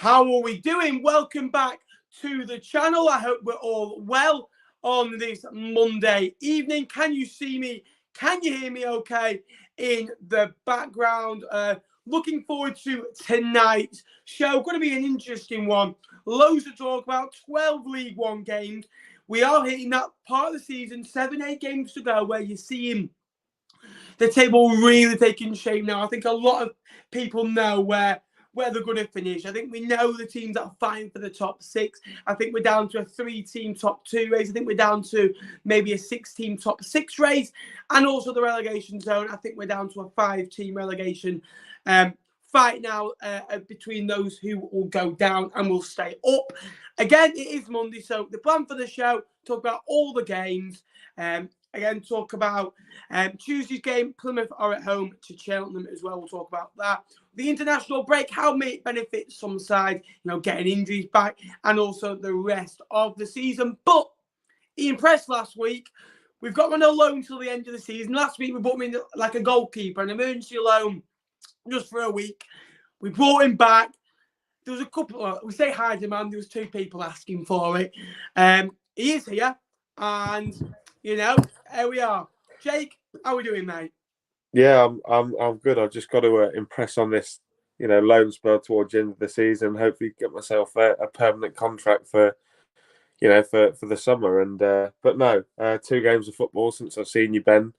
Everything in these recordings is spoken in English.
How are we doing? Welcome back to the channel. I hope we're all well on this Monday evening. Can you see me? Can you hear me okay in the background? Looking forward to tonight's show. Going to be an interesting one. Loads to talk about. 12 League One games. We are hitting that part of the season. 7-8 games to go where you're seeing the table really taking shape now. I think a lot of people know where they're going to finish. I think we know the teams that are fighting for the top 6. I think we're down to a 3-team top 2 race. I think we're down to maybe a 6-team top 6 race. And also the relegation zone. I think we're down to a 5-team relegation fight now between those who will go down and will stay up. Again, it is Monday, so the plan for the show, talk about all the games. Again, talk about Tuesday's game. Plymouth are at home to Cheltenham as well. We'll talk about that. The international break, how may it benefit some sides, getting injuries back, and also the rest of the season. But he impressed last week. We've got him on a loan till the end of the season. Last week, we brought him in like a goalkeeper, an emergency loan, just for a week. We brought him back. There was a couple, we say high demand. There was 2 people asking for it. He is here, and here we are. Jake, how are we doing, mate? Yeah, I'm good. I've just got to impress on this, loan spell towards the end of the season. Hopefully, get myself a permanent contract for the summer. And but no, 2 games of football since I've seen you, Ben.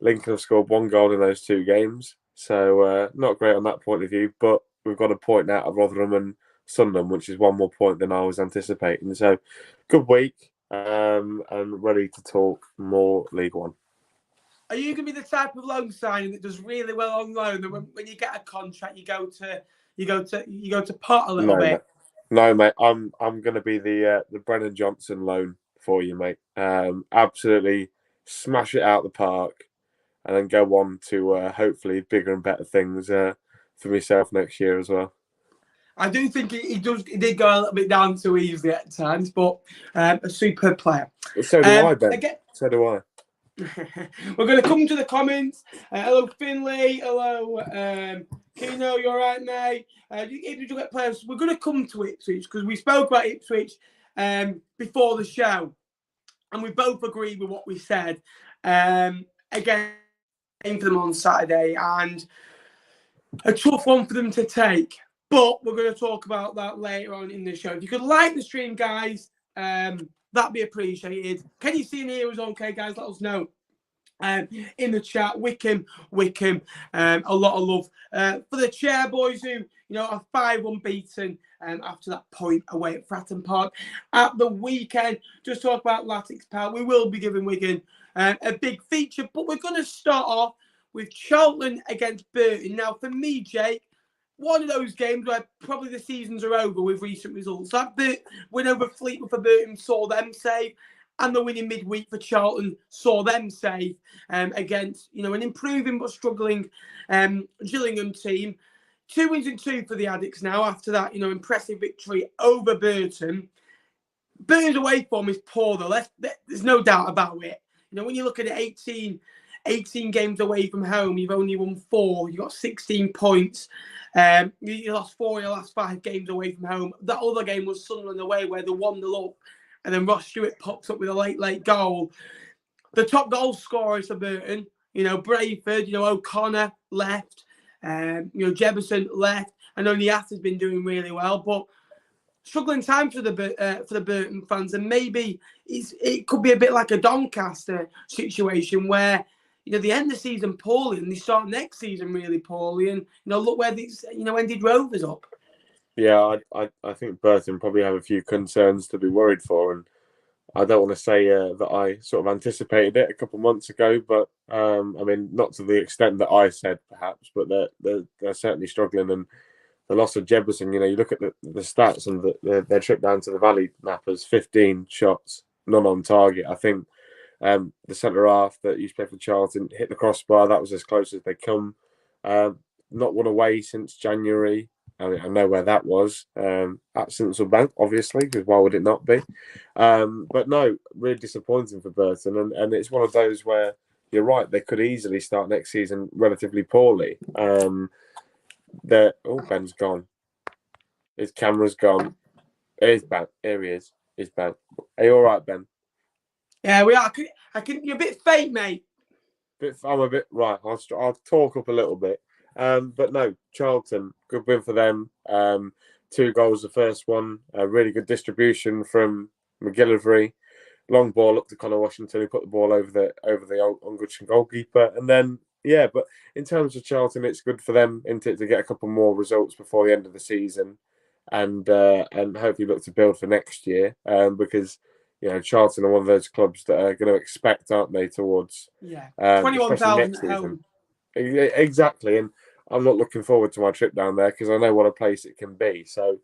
Lincoln have scored 1 goal in those 2 games, so not great on that point of view. But we've got a point out of Rotherham and Sunderland, which is 1 more point than I was anticipating. So, good week. And ready to talk more League One. Are you going to be the type of loan signing that does really well on loan, and when you get a contract, you go to pot a little bit? No, mate. I'm going to be the Brennan Johnson loan for you, mate. Absolutely smash it out the park, and then go on to hopefully bigger and better things for myself next year as well. I do think he did go a little bit down too easily at times, but a superb player. So do I, Ben. So do I. We're going to come to the comments. Hello, Finley. Hello, Kino. You all right, mate? Did you get players? We're going to come to Ipswich because we spoke about Ipswich before the show, and we both agreed with what we said. Again, for them on Saturday, and a tough one for them to take. But we're going to talk about that later on in the show. If you could like the stream, guys, that'd be appreciated. Can you see and hear us okay, guys? Let us know in the chat. Wycombe, a lot of love for the chair boys who, are 5 unbeaten after that point away at Fratton Park at the weekend. Just talk about Latics Park. We will be giving Wigan a big feature, but we're going to start off with Charlton against Burton. Now, for me, Jake, one of those games where probably the seasons are over with recent results. That win over Fleetwood for Burton saw them safe, and the win in midweek for Charlton saw them safe against, an improving but struggling Gillingham team. 2 wins and 2 for the Addicts now after that, impressive victory over Burton. Burton's away form is poor, though. There's no doubt about it. When you look at it, 18 games away from home, you've only won 4. You've got 16 points. You lost 4 in your last 5 games away from home. That other game was Sunderland away where they 1-0 up, and then Ross Stewart pops up with a late goal. The top goal scorers for Burton, Brayford, O'Connor left, Jefferson left. I know Nias has been doing really well, but struggling times for the Burton fans, and maybe it could be a bit like a Doncaster situation where they end the season poorly and they start next season really poorly, and look where these ended Rovers up. Yeah, I think Burton probably have a few concerns to be worried for, and I don't want to say that I sort of anticipated it a couple of months ago, but not to the extent that I said perhaps, but they're certainly struggling. And the loss of Jefferson, you look at the stats and their trip down to the Valley Nappers, 15 shots, none on target. I think the centre half that used to play for Charlton hit the crossbar. That was as close as they come. Not won away since January. I know where that was. At Sincil Bank, obviously, because why would it not be? But no, really disappointing for Burton. And it's one of those where you're right, they could easily start next season relatively poorly. Ben's gone. His camera's gone. Here's Ben. Here he is. He's Ben. Are you all right, Ben? Yeah, we are. You're a bit fake, mate. I'm a bit right. I'll talk up a little bit. But no, Charlton, good win for them. 2 goals. The first one, a really good distribution from McGillivray. Long ball up to Connor Washington, who put the ball over the Ungutchen goalkeeper, and then But in terms of Charlton, it's good for them, isn't it, to get a couple more results before the end of the season, and hopefully look to build for next year. Because Charlton are one of those clubs that are going to expect, aren't they, towards 21,000 at home. Exactly, and I'm not looking forward to my trip down there because I know what a place it can be. So.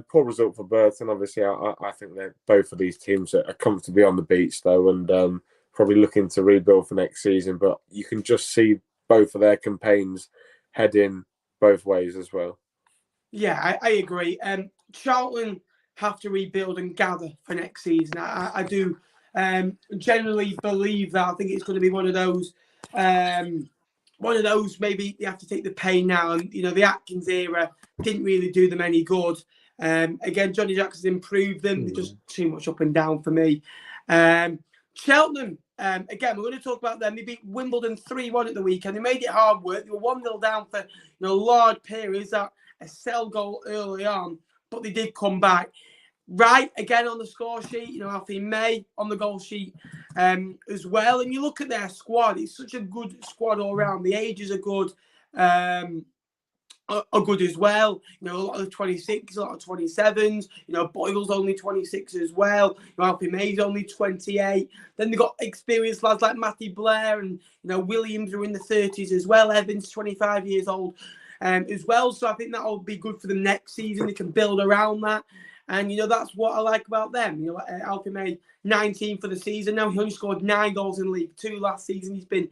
Poor result for Burton. Obviously, I think that both of these teams are comfortably on the beach, though, and probably looking to rebuild for next season. But you can just see both of their campaigns heading both ways as well. Yeah, I agree. Charlton have to rebuild and gather for next season. I do generally believe that. I think it's going to be one of those. Maybe they have to take the pain now, and the Atkins era didn't really do them any good. Again, Johnny Jackson's improved them. They're just too much up and down for me. Cheltenham, again, we're going to talk about them. They beat Wimbledon 3-1 at the weekend. They made it hard work. They were 1-0 down for large periods. That a sell goal early on, but they did come back. Right, again on the score sheet, Alfie May on the goal sheet as well. And you look at their squad, it's such a good squad all around. The ages are good, are good as well. A lot of 26, a lot of 27s. Boyle's only 26 as well. Alfie May's only 28. Then they've got experienced lads like Matty Blair and, Williams are in the 30s as well. Evans, 25 years old as well. So I think that'll be good for them next season. They can build around that. And, that's what I like about them. Alfie May, 19 for the season now. He only scored 9 goals in League Two last season. He's been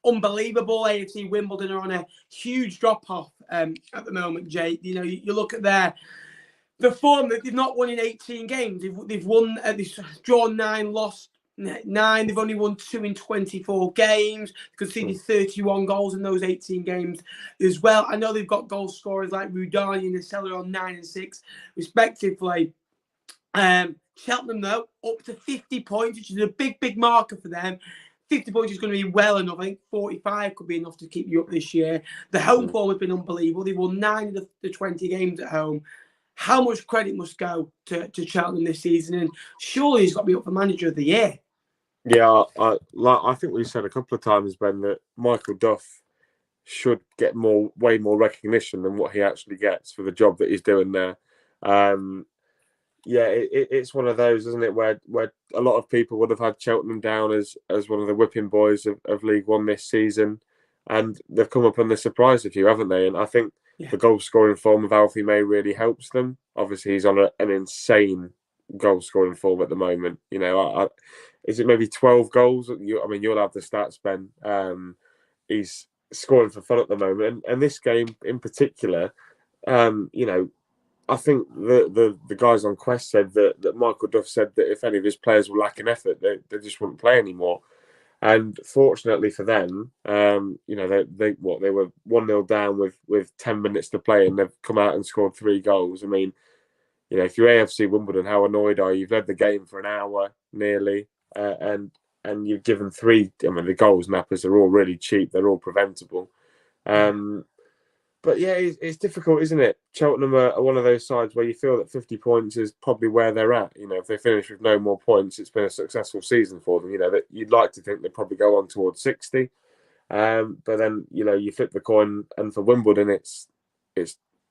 unbelievable. AFC Wimbledon are on a huge drop-off at the moment, Jake. You look at the form that they've not won in 18 games. They've won, they've drawn 9, lost 9. They've only won 2 in 24 games. They conceded 31 goals in those 18 games as well. I know they've got goal scorers like Rudani and Nacella on 9 and 6, respectively. Cheltenham, though, up to 50 points, which is a big, big marker for them. 50 points is going to be well enough. I think 45 could be enough to keep you up this year. The home form has been unbelievable. They won 9 of the 20 games at home. How much credit must go to Cheltenham this season? And surely he's got to be up for Manager of the Year. Yeah, I think we've said a couple of times, Ben, that Michael Duff should get way more recognition than what he actually gets for the job that he's doing there. It's one of those, isn't it, where a lot of people would have had Cheltenham down as one of the whipping boys of League One this season, and they've come up and they surprised a few, haven't they? And I think the goal scoring form of Alfie May really helps them. Obviously, he's on an insane goal scoring form at the moment. Is it maybe 12 goals? You'll have the stats, Ben. He's scoring for fun at the moment, and this game in particular, I think the guys on Quest said that Michael Duff said that if any of his players were lacking effort, they just wouldn't play anymore. And fortunately for them, they were 1-0 down with 10 minutes to play, and they've come out and scored 3 goals. If you're AFC Wimbledon, how annoyed are you? You've led the game for an hour nearly, and you've given 3. The goals nappers are all really cheap. They're all preventable. But it's difficult, isn't it? Cheltenham are one of those sides where you feel that 50 points is probably where they're at. If they finish with no more points, it's been a successful season for them. That you'd like to think they'd probably go on towards 60. But then, you flip the coin, and for Wimbledon, it's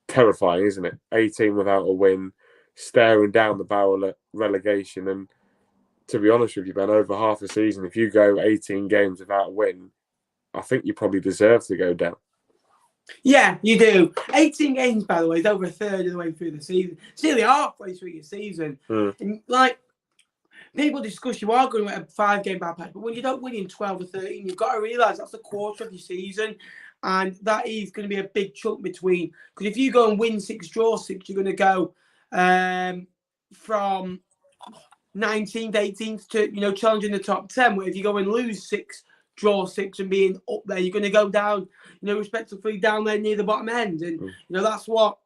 terrifying, isn't it? 18 without a win, staring down the barrel at relegation. And to be honest with you, Ben, over half a season, if you go 18 games without a win, I think you probably deserve to go down. Yeah, you do. 18 games, by the way, is over a third of the way through the season. It's nearly halfway through your season. And people discuss you are going to a 5-game bad patch, but when you don't win in 12 or 13, you've got to realise that's a quarter of your season. And that is going to be a big chunk between. Because if you go and win 6, draw 6, you're going to go from 19th, 18th to, challenging the top 10. Where if you go and lose 6, draw 6 and being up there, you're going to go down, respectively down there near the bottom end. And, that's what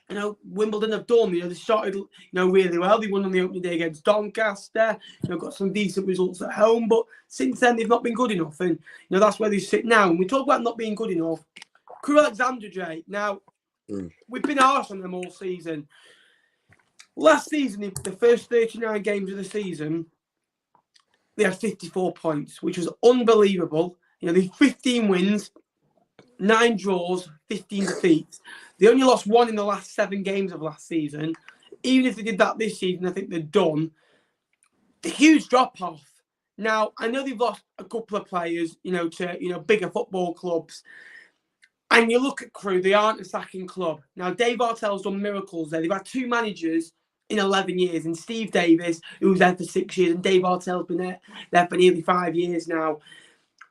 Wimbledon have done. They started, really well. They won on the opening day against Doncaster. Got some decent results at home, but since then they've not been good enough. And that's where they sit now. And we talk about not being good enough. Crewe Alexandra, Jay. Now we've been harsh on them all season. Last season, the first 39 games of the season, they had 54 points, which was unbelievable. They 15 wins, 9 draws, 15 defeats. They only lost 1 in the last 7 games of last season. Even if they did that this season, I think they're done. The huge drop-off. Now, I know they've lost a couple of players, to, bigger football clubs. And you look at Crewe, they aren't a sacking club. Now, Dave Artell's done miracles there. They've had 2 managers in 11 years, and Steve Davis, who was there for 6 years, and Dave Artell's been there for nearly 5 years now.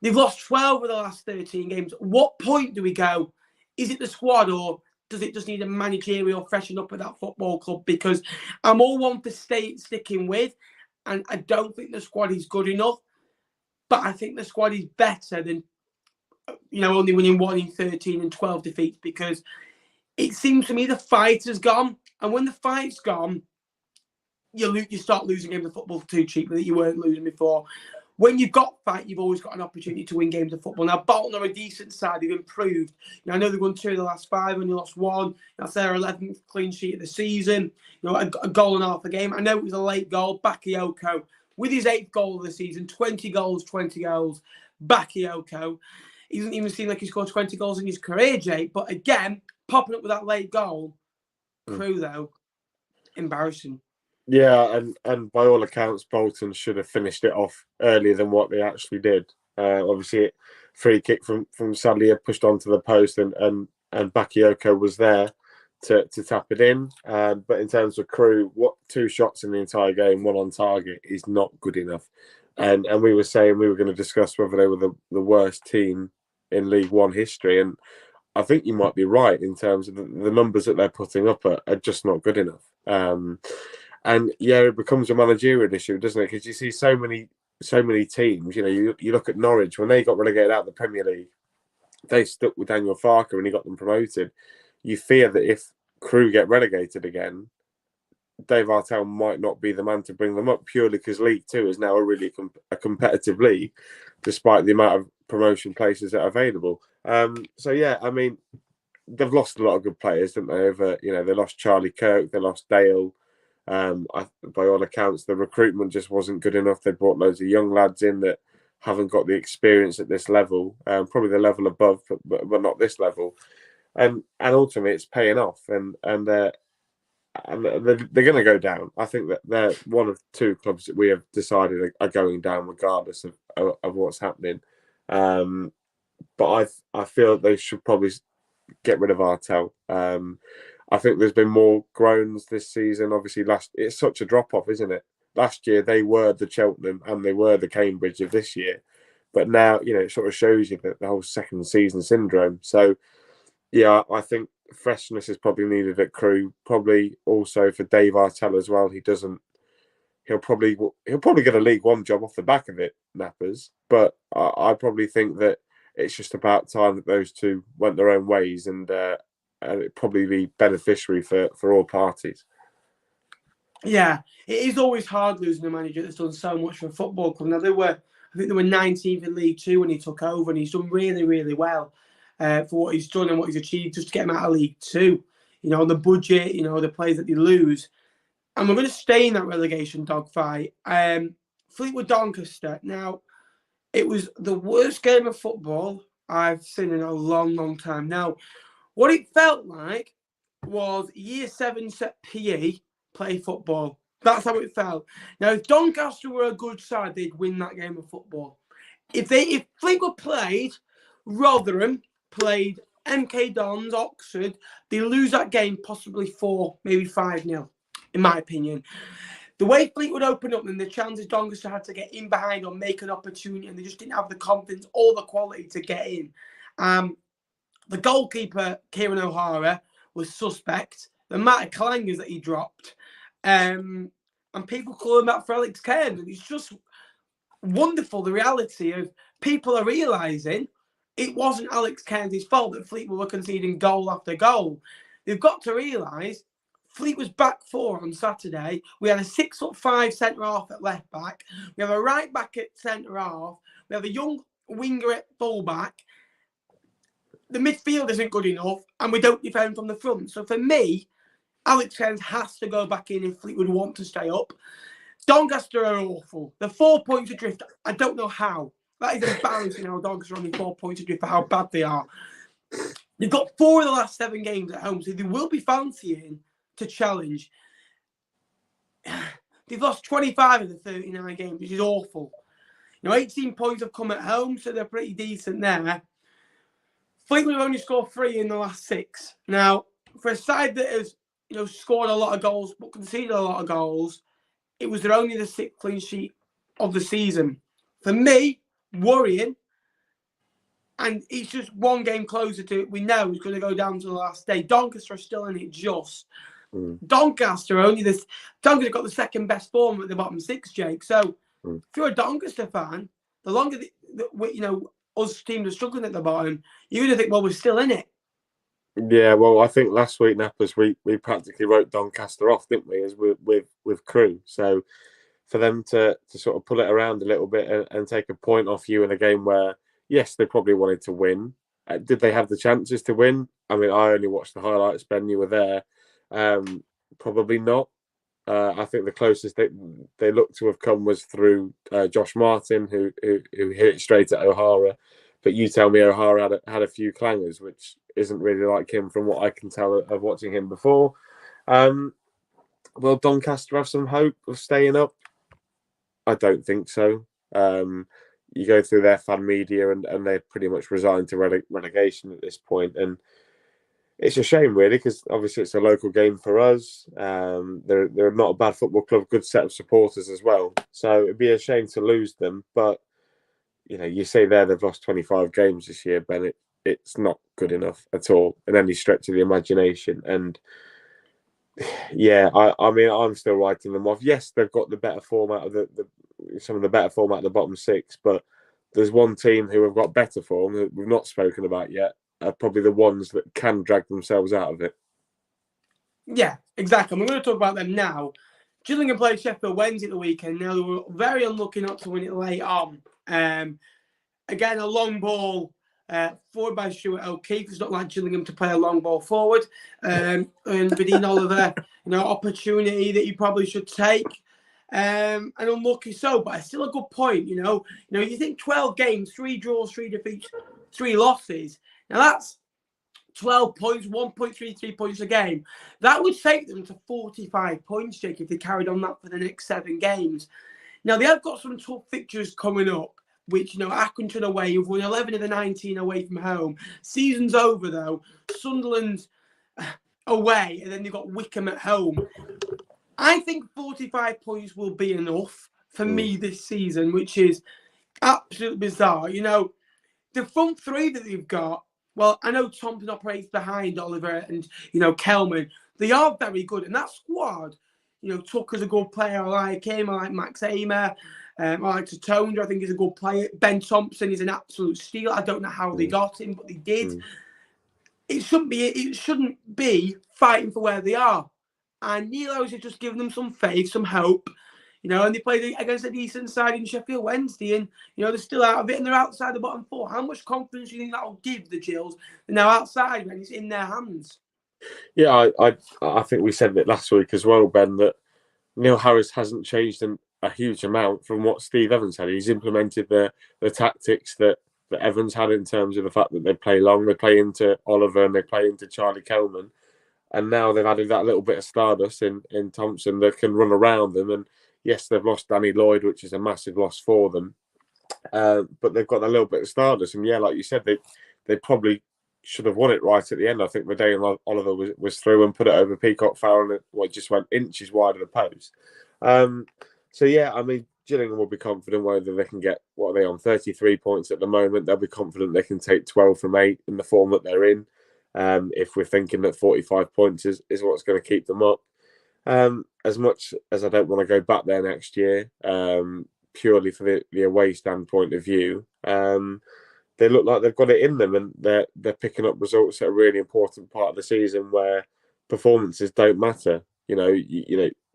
They've lost 12 of the last 13 games. At what point do we go, is it the squad, or does it just need a managerial freshen up at that football club? Because I'm all one for sticking with, and I don't think the squad is good enough, but I think the squad is better than, only winning 1 in 13 and 12 defeats, because it seems to me the fight has gone. And when the fight's gone, you start losing games of football too cheaply that you weren't losing before. When you've got fight, you've always got an opportunity to win games of football. Now, Bolton are a decent side. They've improved. I know they've won 2 of the last 5 and you lost 1. That's their 11th clean sheet of the season. A goal and half a game. I know it was a late goal. Bakayoko, with his 8th goal of the season, 20 goals. Bakayoko. He doesn't even seem like he scored 20 goals in his career, Jay. But again, popping up with that late goal. Crewe, though, embarrassing. Yeah, and by all accounts, Bolton should have finished it off earlier than what they actually did. Obviously, free kick from Sadlier pushed onto the post, and Bakayoko was there to tap it in. But in terms of Crewe, 2 shots in the entire game, 1 on target, is not good enough. And we were saying we were going to discuss whether they were the worst team in League One history, and I think you might be right in terms of the numbers that they're putting up are just not good enough. And yeah, it becomes a managerial issue, doesn't it? Because you see so many teams. You look at Norwich when they got relegated out of the Premier League, they stuck with Daniel Farke and he got them promoted. You fear that if Crewe get relegated again, Dave Artell might not be the man to bring them up, purely because League Two is now a really competitive league, despite the amount of promotion places that are available. So yeah, I mean, they've lost a lot of good players, didn't they? They lost Charlie Kirk, they lost Dale. By all accounts, the recruitment just wasn't good enough. They brought loads of young lads in that haven't got the experience at this level, probably the level above, but not this level. And ultimately, it's paying off, and they're going to go down. I think that they're one of 2 clubs that we have decided are going down, regardless of what's happening. But I feel they should probably get rid of Artell. I think there's been more groans this season. Obviously, it's such a drop-off, isn't it? Last year, they were the Cheltenham and they were the Cambridge of this year. But now, it sort of shows you that the whole second season syndrome. So, yeah, I think freshness is probably needed at Crewe. Probably also for Dave Artell as well. He'll probably get a League One job off the back of it, Nappers. But I probably think that it's just about time that those 2 went their own ways, and it'd probably be beneficiary for all parties. Yeah, it is always hard losing a manager that's done so much for a football club. Now, I think they were 19th in League Two when he took over, and he's done really, really well for what he's done and what he's achieved just to get him out of League Two. The budget, the players that they lose. And we're going to stay in that relegation dogfight. Fleetwood Doncaster. Now, it was the worst game of football I've seen in a long, long time. Now, what it felt like was Year 7 set PE play football. That's how it felt. Now, if Doncaster were a good side, they'd win that game of football. If Fleetwood played Rotherham, played MK Dons, Oxford, they lose that game possibly 4, maybe 5-0, in my opinion. The way Fleetwood opened up and the chances Doncaster had to get in behind or make an opportunity, and they just didn't have the confidence or the quality to get in. The goalkeeper, Kieran O'Hara, was suspect. The amount of clangers that he dropped. And people call him out for Alex Cairns. And it's just wonderful, the reality of people are realising it wasn't Alex Cairns' fault that Fleetwood were conceding goal after goal. they've got to realise Fleet was back 4 on Saturday. We had a 6'5" centre half at left back. We have a right back at centre half. We have a young winger at full back. The midfield isn't good enough, and we don't defend from the front. So for me, Alexandra has to go back in if Fleetwood want to stay up. Doncaster are awful. The 4 points adrift, I don't know how. That is embarrassing how Doncaster are only 4 points adrift for how bad they are. They've got 4 of the last 7 games at home, so they will be fancying to challenge. They've lost 25 of the 39 games, which is awful. 18 points have come at home, so they're pretty decent there. Fleetwood have only scored 3 in the last 6. Now, for a side that has scored a lot of goals but conceded a lot of goals, it was only the 6th clean sheet of the season. For me, worrying, and it's just one game closer to it. We know it's going to go down to the last day. Doncaster are still in it just. Doncaster Doncaster got the second best form at the bottom 6, Jake. So if you're a Doncaster fan, the longer us teams are struggling at the bottom, you're going to think, well, we're still in it. Yeah, well, I think last week, Nappers, we practically wrote Doncaster off, didn't we, as with Crewe. So for them to sort of pull it around a little bit and take a point off you in a game where, yes, they probably wanted to win. Did they have the chances to win? I mean, I only watched the highlights, Ben, you were there. Probably not. I think the closest they looked to have come was through Josh Martin, who hit it straight at O'Hara. But you tell me O'Hara had a few clangers, which isn't really like him from what I can tell of watching him before. Will Doncaster have some hope of staying up? I don't think so. You go through their fan media and they're pretty much resigned to relegation at this point. And it's a shame, really, because obviously it's a local game for us. They're not a bad football club, good set of supporters as well. So it'd be a shame to lose them. But, you say there they've lost 25 games this year, Ben. It's not good enough at all in any stretch of the imagination. And yeah, I mean, I'm still writing them off. Yes, they've got the better form out of some of the better form out of the bottom 6, but there's one team who have got better form that we've not spoken about yet. Are probably the ones that can drag themselves out of it. Yeah, exactly. We're going to talk about them now. Gillingham played Sheffield Wed at the weekend. Now, they were very unlucky not to win it late on. Again, a long ball forward by Stuart O'Keefe. It's not like Gillingham to play a long ball forward. And Vadine Oliver, opportunity that you probably should take. And unlucky so, but it's still a good point. You think 12 games, 3 draws, 3 defeats, 3 losses. Now that's 12 points, 1.33 points a game. That would take them to 45 points, Jake, if they carried on that for the next 7 games. Now, they have got some tough fixtures coming up, which, Accrington away, you've won 11 of the 19 away from home. Season's over, though. Sunderland away, and then they've got Wycombe at home. I think 45 points will be enough for me this season, which is absolutely bizarre. The front 3 that they've got, well, I know Thompson operates behind Oliver and, Kelman. They are very good. And that squad, Tucker's a good player. I like him. I like Max Amer. I like Tatonda. I think he's a good player. Ben Thompson is an absolute steal. I don't know how they got him, but they did. It shouldn't be fighting for where they are. And Neil Owens has just given them some faith, some hope. And they played against a decent side in Sheffield Wednesday, and they're still out of it, and they're outside the bottom 4. How much confidence do you think that will give the Gills? They're now outside when it's in their hands. Yeah, I think we said it last week as well, Ben, that Neil Harris hasn't changed a huge amount from what Steve Evans had. He's implemented the tactics that Evans had in terms of the fact that they play long, they play into Oliver, and they play into Charlie Kelman, and now they've added that little bit of stardust in Thompson that can run around them. And yes, they've lost Danny Lloyd, which is a massive loss for them. But they've got a little bit of stardust. And yeah, like you said, they probably should have won it right at the end. I think Vadine Oliver was through and put it over Peacock Farrell, and it just went inches wide of the post. So yeah, I mean, Gillingham will be confident whether they can get, what are they on, 33 points at the moment. They'll be confident they can take 12 from 8 in the form that they're in. If we're thinking that 45 points is what's going to keep them up. As much as I don't want to go back there next year, purely for the away standpoint of view, they look like they've got it in them, and they're picking up results at a really important part of the season where performances don't matter.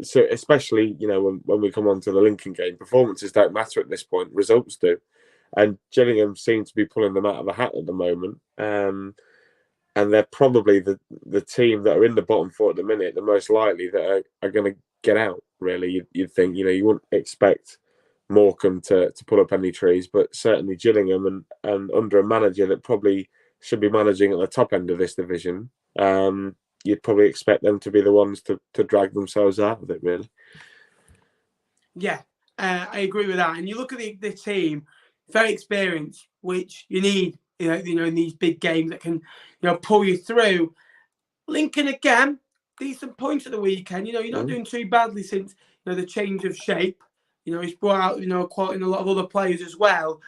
So especially when we come on to the Lincoln game, performances don't matter at this point. Results do, and Gillingham seem to be pulling them out of the hat at the moment. And they're probably the team that are in the bottom four at the minute, the most likely that are going to get out. Really, you'd think. You wouldn't expect Morecambe to pull up any trees, but certainly Gillingham and under a manager that probably should be managing at the top end of this division. You'd probably expect them to be the ones to drag themselves out of it, really. Yeah, I agree with that. And you look at the team, very experienced, which you need, in these big games that can, pull you through. Lincoln again, decent points at the weekend. You're not doing too badly since the change of shape. He's brought out quite a lot of other players as well.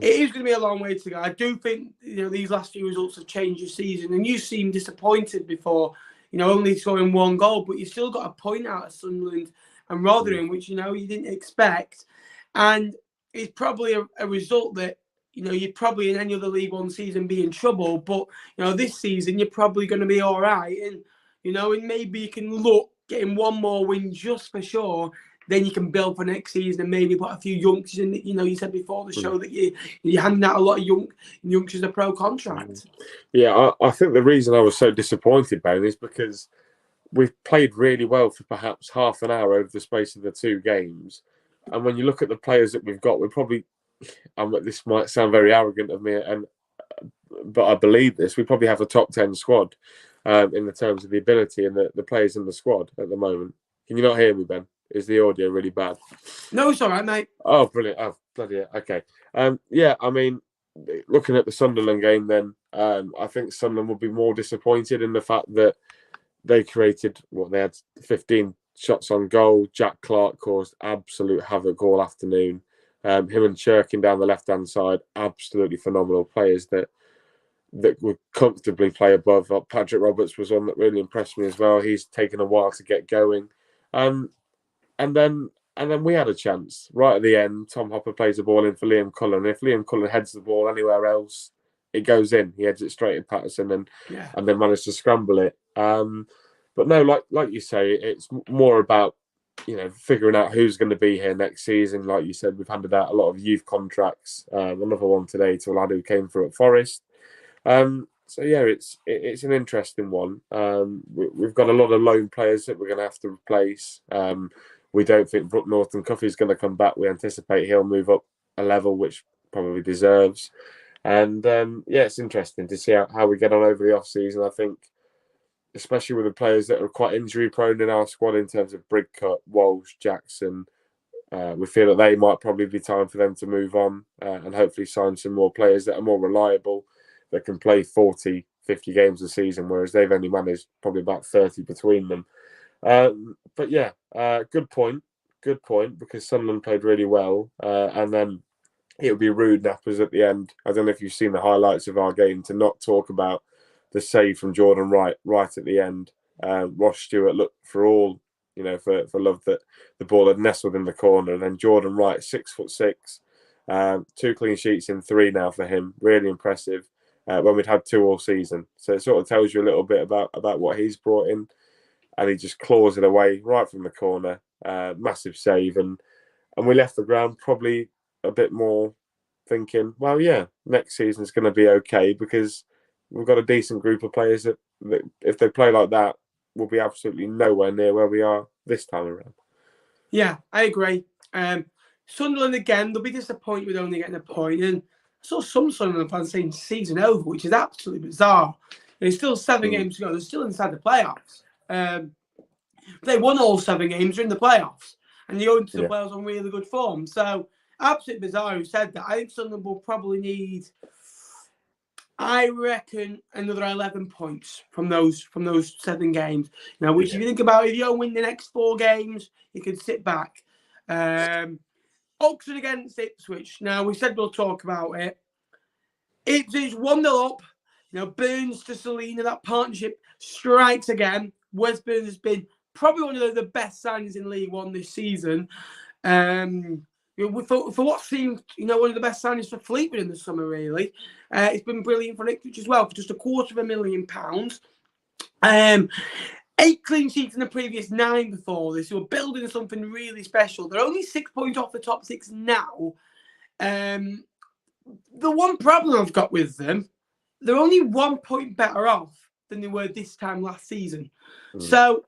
It is going to be a long way to go. I do think these last few results have changed your season, and you seemed disappointed before. Only scoring one goal, but you still got a point out of Sunderland and Rotherham, which you didn't expect, and it's probably a result that you'd probably in any other League One season be in trouble, but this season you're probably going to be all right, and and maybe you can look getting one more win just for sure. Then you can build for next season and maybe put a few youngsters in. You said before the show that you're handing out a lot of youngsters a pro contract. Yeah, I think the reason I was so disappointed, Ben, is because we've played really well for perhaps half an hour over the space of the two games. And when you look at the players that we've got, we're probably, this might sound very arrogant of me, but I believe this, we probably have a top 10 squad in the terms of the ability and the players in the squad at the moment. Can you not hear me, Ben? Is the audio really bad? No, it's all right, mate. Oh, brilliant. Oh, bloody hell. Okay. Yeah, I mean, looking at the Sunderland game then, I think Sunderland will be more disappointed in the fact that they created, they had 15 shots on goal. Jack Clark caused absolute havoc all afternoon. Him and Chirkin down the left-hand side, absolutely phenomenal players that would comfortably play above. Patrick Roberts was one that really impressed me as well. He's taken a while to get going. And then we had a chance right at the end. Tom Hopper plays the ball in for Liam Cullen. If Liam Cullen heads the ball anywhere else, it goes in. He heads it straight at Patterson and then managed to scramble it. But no, like you say, it's more about figuring out who's going to be here next season. Like you said, we've handed out a lot of youth contracts. Another one today to a lad who came through at Forest. So yeah, it's an interesting one. We've got a lot of loan players that we're going to have to replace. We don't think Brook Norton Cuffey's going to come back. We anticipate he'll move up a level, which probably deserves. And it's interesting to see how we get on over the off season. I think, especially with the players that are quite injury prone in our squad in terms of Bridcut, Walsh, Jackson, we feel that they might probably be time for them to move on and hopefully sign some more players that are more reliable, that can play 40, 50 games a season, whereas they've only managed probably about 30 between them. But yeah, good point, because Sunderland played really well. And then it would be rude, Nappers, at the end. I don't know if you've seen the highlights of our game, to not talk about the save from Jordan Wright right at the end. Ross Stewart looked for all, for love that the ball had nestled in the corner. And then Jordan Wright, 6'6", 2 clean sheets in 3 now for him. Really impressive. When we'd had 2 all season. So it sort of tells you a little bit about what he's brought in. And he just claws it away right from the corner. Massive save. And we left the ground probably a bit more thinking, well, yeah, next season's going to be okay, because we've got a decent group of players that if they play like that, will be absolutely nowhere near where we are this time around. Yeah, I agree. Sunderland, again, they'll be disappointed with only getting a point. And I saw some Sunderland fans saying season over, which is absolutely bizarre. There's still 7 games to go. They're still inside the playoffs. They won all 7 games. They're in the playoffs. And they go into the playoffs on really good form. So, absolutely bizarre who said that. I think Sunderland will probably need, I reckon, another 11 points from those 7 games. Now, which if you think about, if you don't win the next 4 games, you can sit back. Oxford against Ipswich. Now, we said we'll talk about it. Ipswich 1-0 up. Burns to Selina, that partnership strikes again. Wes Burns has been probably one of the best signings in League One this season. For what seemed, one of the best signings for Fleetwood in the summer, really. It's been brilliant for Ipswich as well, for just £250,000. 8 clean sheets in the previous 9 before this. Who are building something really special. They're only 6 points off the top 6 now. The one problem I've got with them, they're only 1 point better off than they were this time last season. So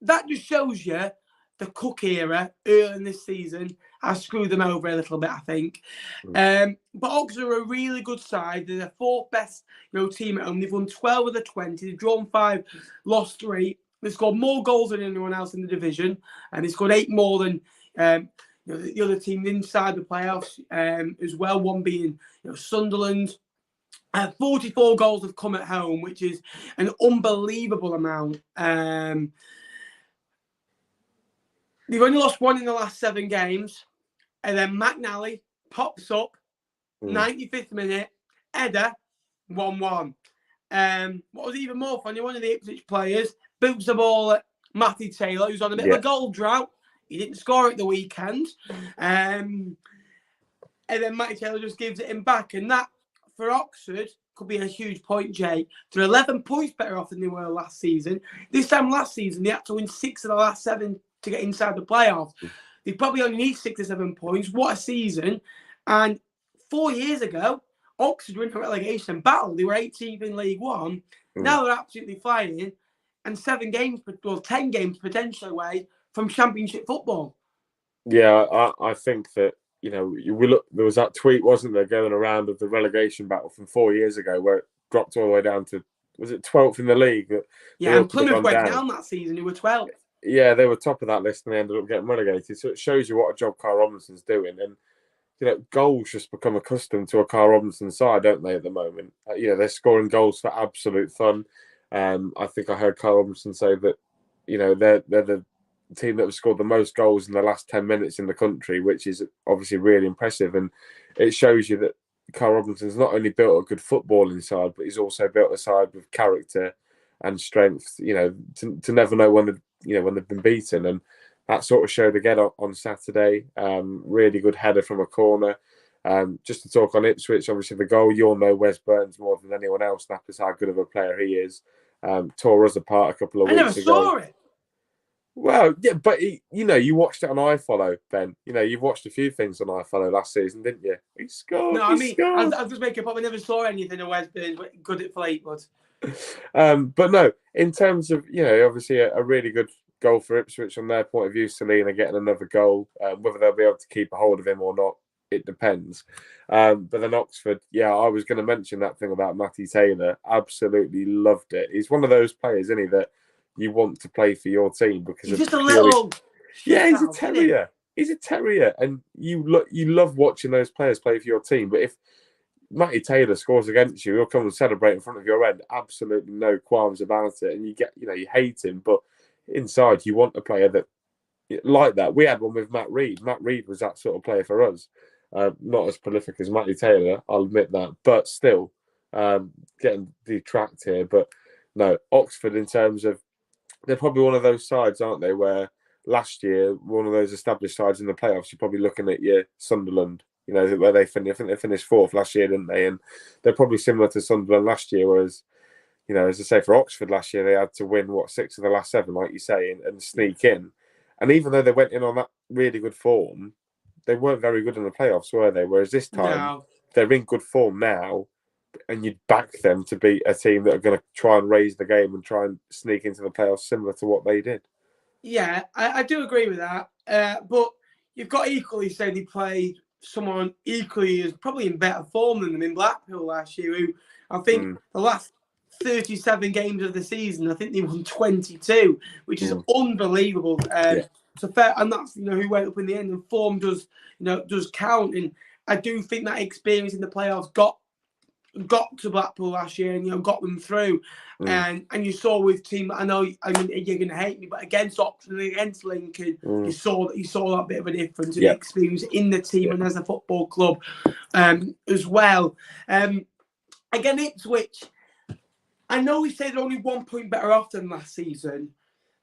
that just shows you the Cook era early in this season has screwed them over a little bit, I think. But Oxford are a really good side. They're the 4th best team at home. They've won 12 of the 20. They've drawn 5, lost 3. They've scored more goals than anyone else in the division, and they've scored 8 more than the other team inside the playoffs as well. One being Sunderland. 44 goals have come at home, which is an unbelievable amount. They've only lost 1 in the last 7 games. And then McNally pops up, 95th minute, header, 1-1. What was even more funny, one of the Ipswich players boots the ball at Matty Taylor, who's on a bit of a goal drought. He didn't score at the weekend. And then Matty Taylor just gives it him back. And that, for Oxford, could be a huge point, Jay. They're 11 points better off than they were last season. This time last season, they had to win 6 of the last 7 to get inside the playoffs. They probably only need 6 or 7 points. What a season. And 4 years ago, Oxford were in a relegation battle. They were 18th in League One. Now they're absolutely flying. And 10 games potentially away from Championship football. Yeah, I think that, there was that tweet, wasn't there, going around of the relegation battle from 4 years ago where it dropped all the way down to, was it 12th in the league? Yeah, and Plymouth went down that season, who were 12th. Yeah, they were top of that list and they ended up getting relegated. So it shows you what a job Carl Robinson's doing. And, goals just become accustomed to a Carl Robinson side, don't they, at the moment? They're scoring goals for absolute fun. I think I heard Carl Robinson say that, they're the team that have scored the most goals in the last 10 minutes in the country, which is obviously really impressive. And it shows you that Carl Robinson's not only built a good footballing side, but he's also built a side with character and strength, to never know when they've been beaten. And that sort of showed again on Saturday. Really good header from a corner. Just to talk on Ipswich, obviously the goal, you'll know Wes Burns more than anyone else. That is how good of a player he is. Tore us apart a couple of weeks ago. I never saw it. Well, yeah, but you watched it on iFollow, Ben. You've watched a few things on iFollow last season, didn't you? He scored. No, I'll just make it up. I never saw anything of Wes Burns, but good at Fleetwood. But no, in terms of obviously a really good goal for Ipswich from their point of view. Selena getting another goal, whether they'll be able to keep a hold of him or not, it depends. But then Oxford, I was going to mention that thing about Matty Taylor. Absolutely loved it. He's one of those players, isn't he, that you want to play for your team because he's just a little. Yeah, he's a terrier. He's a terrier, and you love watching those players play for your team. But if Matty Taylor scores against you, he'll come and celebrate in front of your end. Absolutely no qualms about it. And you hate him, but inside you want a player that like that. We had one with Matt Reed. Matt Reed was that sort of player for us. Not as prolific as Matty Taylor, I'll admit that, but still getting detract here. But no, Oxford, in terms of, they're probably one of those sides, aren't they, where last year, one of those established sides in the playoffs, you're probably looking at your Sunderland, where they finished. I think they finished 4th last year, didn't they? And they're probably similar to Sunderland last year, whereas, as I say, for Oxford last year, they had to win, 6 of the last 7, like you say, and sneak in. And even though they went in on that really good form, they weren't very good in the playoffs, were they? Whereas this time, they're in good form now, and you'd back them to be a team that are going to try and raise the game and try and sneak into the playoffs similar to what they did. Yeah, I do agree with that. But you've got to equally say they played someone equally as probably in better form than them in Blackpool last year, who I think the last 37 games of the season, I think they won 22, which is unbelievable. So fair, and that's who went up in the end, and form does count. And I do think that experience in the playoffs got to Blackpool last year and got them through. And you saw with team, I know you're gonna hate me, but against Oxford and against Lincoln, you saw that bit of a difference in the experience in the team and as a football club as well. Again, Ipswich, I know we say they're only 1 point better off than last season,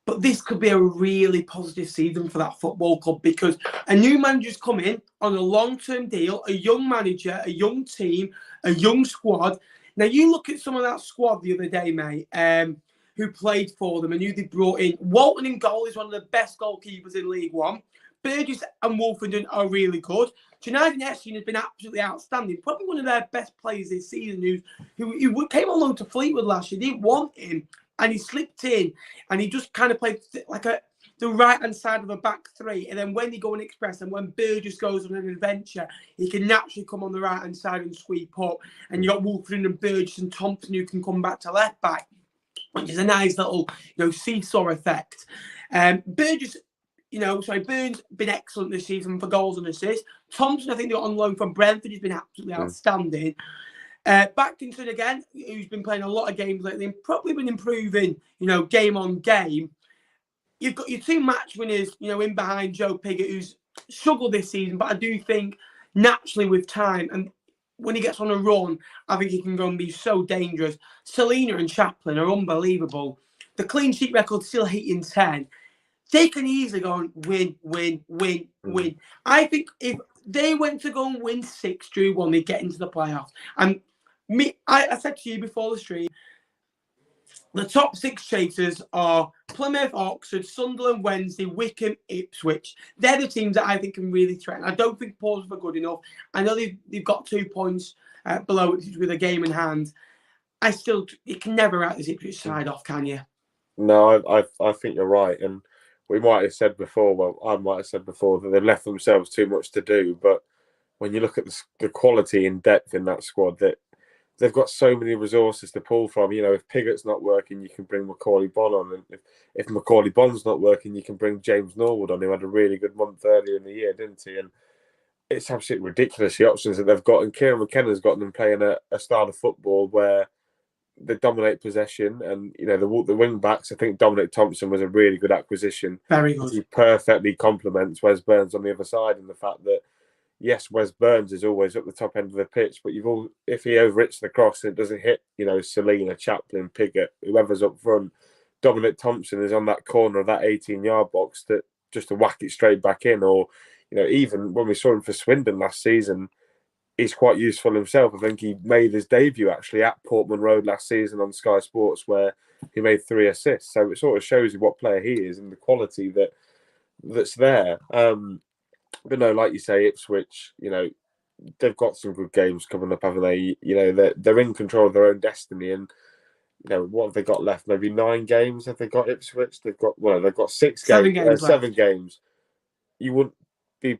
but this could be a really positive season for that football club because a new manager's come in on a long-term deal, a young manager, a young team, a young squad. Now, you look at some of that squad the other day, mate. who played for them and who they brought in. Walton in goal is one of the best goalkeepers in League One. Burgess and Wolfenden are really good. Jonathan Essien has been absolutely outstanding. Probably one of their best players this season who came on loan to Fleetwood last year. Didn't want him and he slipped in and he just kind of played like the right-hand side of a back three. And then when they go and express and when Burgess goes on an adventure, he can naturally come on the right-hand side and sweep up. And you've got Wolfenden and Burgess and Thompson who can come back to left back, which is a nice little, seesaw effect. Burns been excellent this season for goals and assists. Thompson, I think they got on loan from Brentford. He's been absolutely outstanding. Backington again, who's been playing a lot of games lately and probably been improving, game on game. You've got your two match winners, in behind Joe Pigott, who's struggled this season, but I do think naturally with time and when he gets on a run, I think he can go and be so dangerous. Selina and Chaplin are unbelievable. The clean sheet record still hitting 10. They can easily go and win. I think if they went to go and win 6, drew 1, they'd get into the playoffs. And I said to you before the stream, the top 6 chasers are Plymouth, Oxford, Sunderland, Wednesday, Wycombe, Ipswich. They're the teams that I think can really threaten. I don't think Portsmouth are good enough. I know they've got 2 points below Ipswich with a game in hand. You can never write this Ipswich side off, can you? No, I think you're right. And I might have said before that they've left themselves too much to do. But when you look at the quality and depth in that squad, that they've got so many resources to pull from. If Pigott's not working, you can bring Macaulay Bonne on. And if Macaulay Bonne's not working, you can bring James Norwood on, who had a really good month earlier in the year, didn't he? And it's absolutely ridiculous, the options that they've got. And Kieran McKenna's got them playing a style of football where they dominate possession. And, the wing backs, I think Dominic Thompson was a really good acquisition. Very good. He perfectly complements Wes Burns on the other side, and the fact that, yes, Wes Burns is always at the top end of the pitch, but if he overhits the cross and it doesn't hit, Selina, Chaplin, Pigott, whoever's up front, Dominic Thompson is on that corner of that 18-yard box just to whack it straight back in. Or, even when we saw him for Swindon last season, he's quite useful himself. I think he made his debut actually at Portman Road last season on Sky Sports, where he made 3 assists. So it sort of shows you what player he is and the quality that's there. But no, like you say, Ipswich, they've got some good games coming up, haven't they? They're in control of their own destiny. And, what have they got left? Maybe 9 games have they got, Ipswich? They've got 6 games. 7 games. It wouldn't be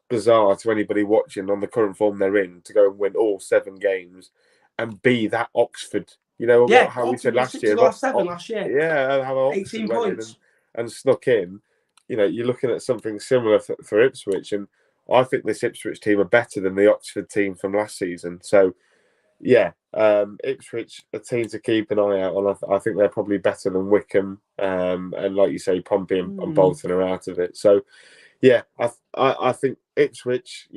bizarre to anybody watching on the current form they're in to go and win all 7 games and be that Oxford. How we said last year. Last year. Yeah, how Oxford 18 went points. in and snuck in. You're looking at something similar for Ipswich, and I think this Ipswich team are better than the Oxford team from last season. So, yeah, Ipswich, a team to keep an eye out on. I think they're probably better than Wycombe, and like you say, Pompey and Bolton are out of it. So, yeah, I think Ipswich,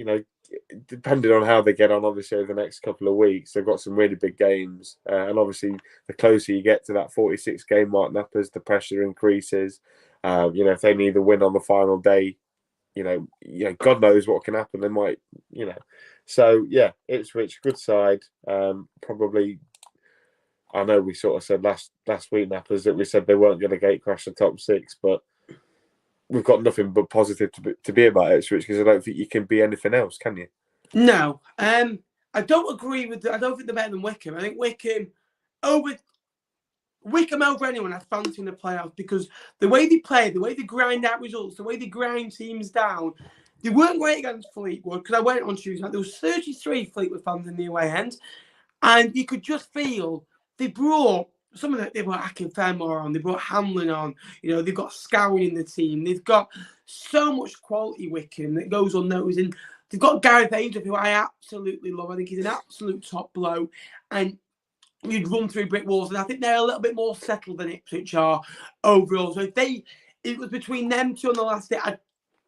depending on how they get on, obviously over the next couple of weeks, they've got some really big games, and obviously the closer you get to that 46 game mark, Nappers, the pressure increases. If they need a win on the final day, God knows what can happen. They might, So yeah, Ipswich, good side. Probably, I know we sort of said last week, Nappers, that we said they weren't going to gate crash the top 6, but we've got nothing but positive to be about Ipswich, because I don't think you can be anything else, can you? No, I don't agree with that. I don't think they're better than Wycombe. I think Wycombe over anyone I fancy in the playoffs, because the way they play, the way they grind out results, the way they grind teams down. They weren't great against Fleetwood, because I went on Tuesday night. There was 33 Fleetwood fans in the away end, and you could just feel they brought some of that. They brought Akinfenmore on, they brought Hamlin on. They've got Scowen in the team. They've got so much quality, Wycombe, that goes unnoticed. And they've got Gareth Angel, who I absolutely love. I think he's an absolute top bloke, and you'd run through brick walls. And I think they're a little bit more settled than Ipswich are overall. So if it was between them two on the last day, I'd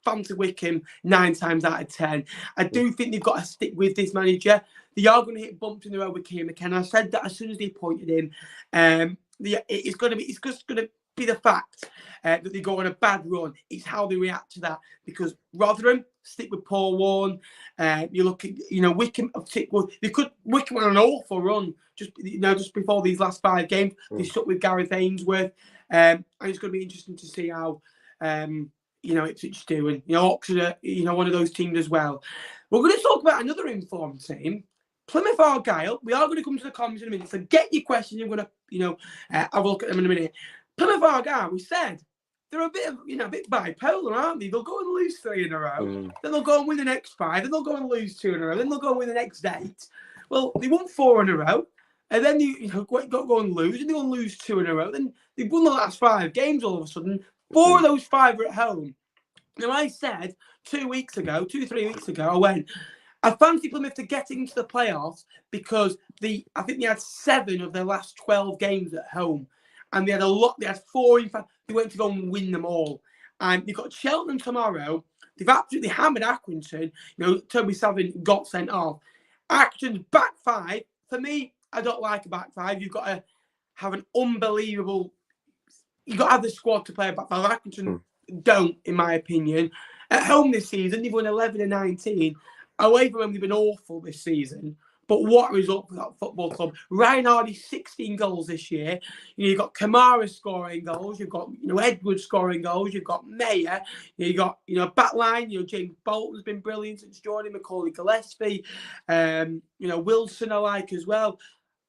fancy Wycombe 9 times out of 10. I do think they've got to stick with this manager. They are going to hit bumps in the road with Kieran McKenna. I said that as soon as they appointed him. It's just going to be the fact that they go on a bad run. It's how they react to that. Because Rotherham stick with Paul Warne. You look at, Wycombe. Wycombe on an awful run just before these last 5 games. They stuck with Gareth Ainsworth, and it's going to be interesting to see how Ipswich do, and Oxford, one of those teams as well. We're going to talk about another informed team. Plymouth Argyle. We are going to come to the comments in a minute, so get your questions. I'm going to, have a look at them in a minute. Plymouth Argyle, we said they're a bit bipolar, aren't they? They'll go and lose 3 in a row, then they'll go and win the next 5, then they'll go and lose 2 in a row, then they'll go and win the next 8. Well, they won 4 in a row, and then they go and lose, and they go and lose 2 in a row. Then they've won the last 5 games all of a sudden. 4 of those 5 are at home. Now, I said 3 weeks ago, I went, I fancy Plymouth to get into the playoffs because I think they had 7 of their last 12 games at home. And they had 4, in fact, they went to go and win them all. And they've got Cheltenham tomorrow. They've absolutely hammered Accrington. Toby Savin got sent off. Accrington's back 5. For me, I don't like a back 5. You've got to have an unbelievable... You've got to have the squad to play a back 5. Accrington don't, in my opinion. At home this season, they've won 11 and 19. Away from them, they've been awful this season. But what a result for that football club. Ryan Hardy, 16 goals this year. You've got Kamara scoring goals. You've got Edwards scoring goals. You've got Mayer. You've got backline. James Bolton's been brilliant since joining. Macaulay Gillespie. Wilson I like as well.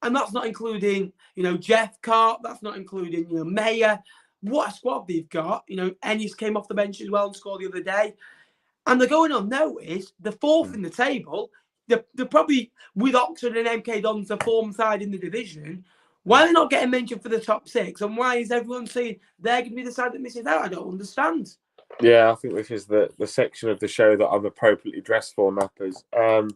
And that's not including Jeff Cart. That's not including Mayer. What a squad they've got. Ennis came off the bench as well and scored the other day. And they're going unnoticed. They're 4th in the table. They're probably, with Oxford and MK Dons, the form side in the division. Why are they not getting mentioned for the top 6? And why is everyone saying they're going to be the side that misses out? I don't understand. Yeah, I think this is the section of the show that I'm appropriately dressed for, Nappers.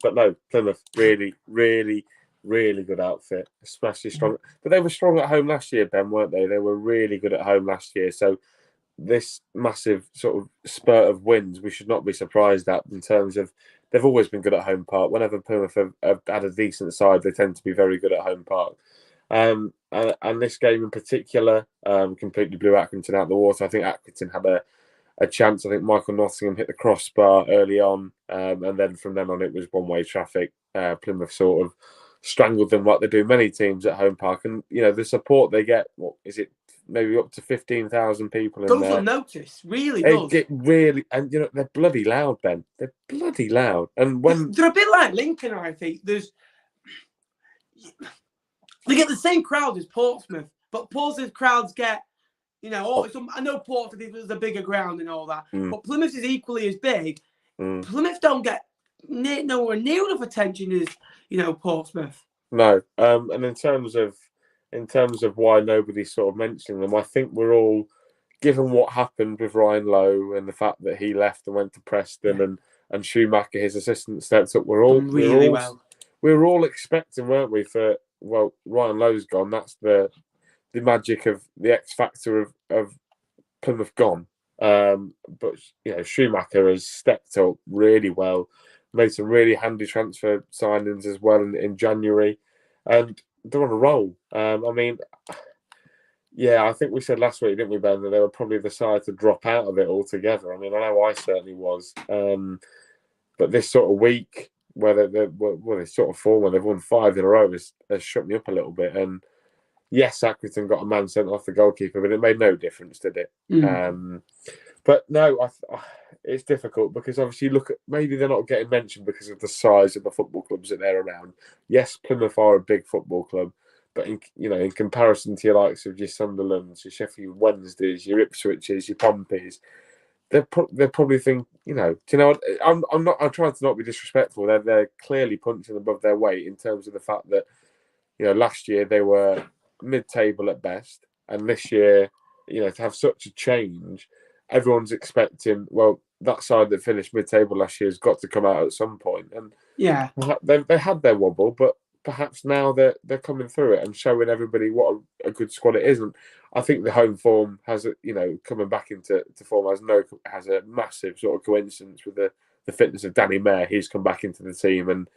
But no, Plymouth, really, really, really good outfit, especially strong. But they were strong at home last year, Ben, weren't they? They were really good at home last year. So this massive sort of spurt of wins, we should not be surprised at in terms of they've always been good at home park. Whenever Plymouth have had a decent side, they tend to be very good at home park. And this game in particular completely blew Accrington out of the water. I think Accrington had a chance. I think Michael Nottingham hit the crossbar early on, and then from then on it was one-way traffic. Plymouth sort of strangled them like they do many teams at home park. And, the support they get, what is it, maybe up to 15,000 people in there. Goes unnoticed, really does. It really, and they're bloody loud, Ben. They're bloody loud. And when they're a bit like Lincoln, I think. They get the same crowd as Portsmouth, but Portsmouth crowds get, I know Portsmouth is a bigger ground and all that, but Plymouth is equally as big. Plymouth don't get nowhere near enough attention as, Portsmouth. No, and in terms of why nobody's sort of mentioning them, I think we're all, given what happened with Ryan Lowe and the fact that he left and went to Preston and Schumacher, his assistant, stepped up. We were all expecting, weren't we? Ryan Lowe's gone. That's the magic of the X factor of Plymouth gone. But Schumacher has stepped up really well, made some really handy transfer signings as well in January, and they're on a roll. I think we said last week, didn't we, Ben, that they were probably the side to drop out of it altogether. I know I certainly was. But this sort of week, where they sort of fall when they've won 5 in a row, has shut me up a little bit. And yes, Accrington got a man sent off the goalkeeper, but it made no difference, did it? But no, it's difficult because obviously maybe they're not getting mentioned because of the size of the football clubs that they're around. Yes, Plymouth are a big football club, but in comparison to your likes of your Sunderlands, your Sheffield Wednesdays, your Ipswiches, your Pompeys, they're probably think, do you know what? I'm trying to not be disrespectful. They're clearly punching above their weight in terms of the fact that last year they were mid-table at best, and this year to have such a change. Everyone's expecting, that side that finished mid-table last year has got to come out at some point. And they had their wobble, but perhaps now they're coming through it and showing everybody what a good squad it is. And I think the home form has, coming back into form has a massive sort of coincidence with the fitness of Danny Mayer. He's come back into the team and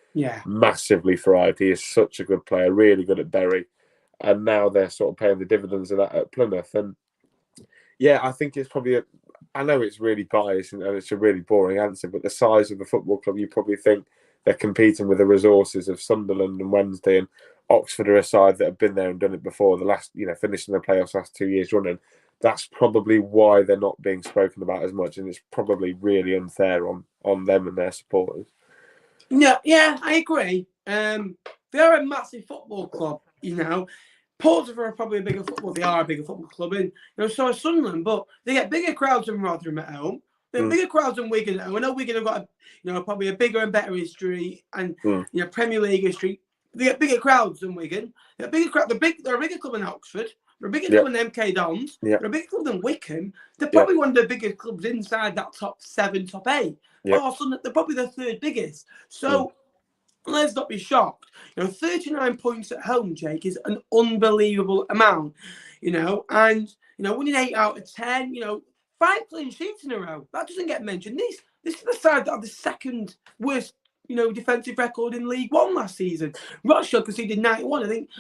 massively thrived. He is such a good player, really good at Bury. And now they're sort of paying the dividends of that at Plymouth. And Yeah, I think it's probably. I know it's really biased and it's a really boring answer, but the size of the football club, you probably think they're competing with the resources of Sunderland and Wednesday and Oxford are a side that have been there and done it before. The last, finishing the playoffs last 2 years running. That's probably why they're not being spoken about as much, and it's probably really unfair on them and their supporters. Yeah, I agree. They're a massive football club, Portsmouth are probably a bigger football. They are a bigger football club, and so is Sunderland. But they get bigger crowds than Rotherham at home. They get bigger crowds than Wigan at home. I know Wigan have got probably a bigger and better history and Premier League history. They get bigger crowds than Wigan. They get bigger crowd. They're a bigger club than Oxford. They're a bigger club than MK Dons. They're a bigger club than Wycombe. They're probably one of the biggest clubs inside that top 7, top 8. They're probably the third biggest. So. Let's not be shocked. 39 points at home, Jake, is an unbelievable amount. And winning 8 out of 10. 5 clean sheets in a row. That doesn't get mentioned. This is the side that had the second worst, defensive record in League One last season. Rochdale conceded 91. I think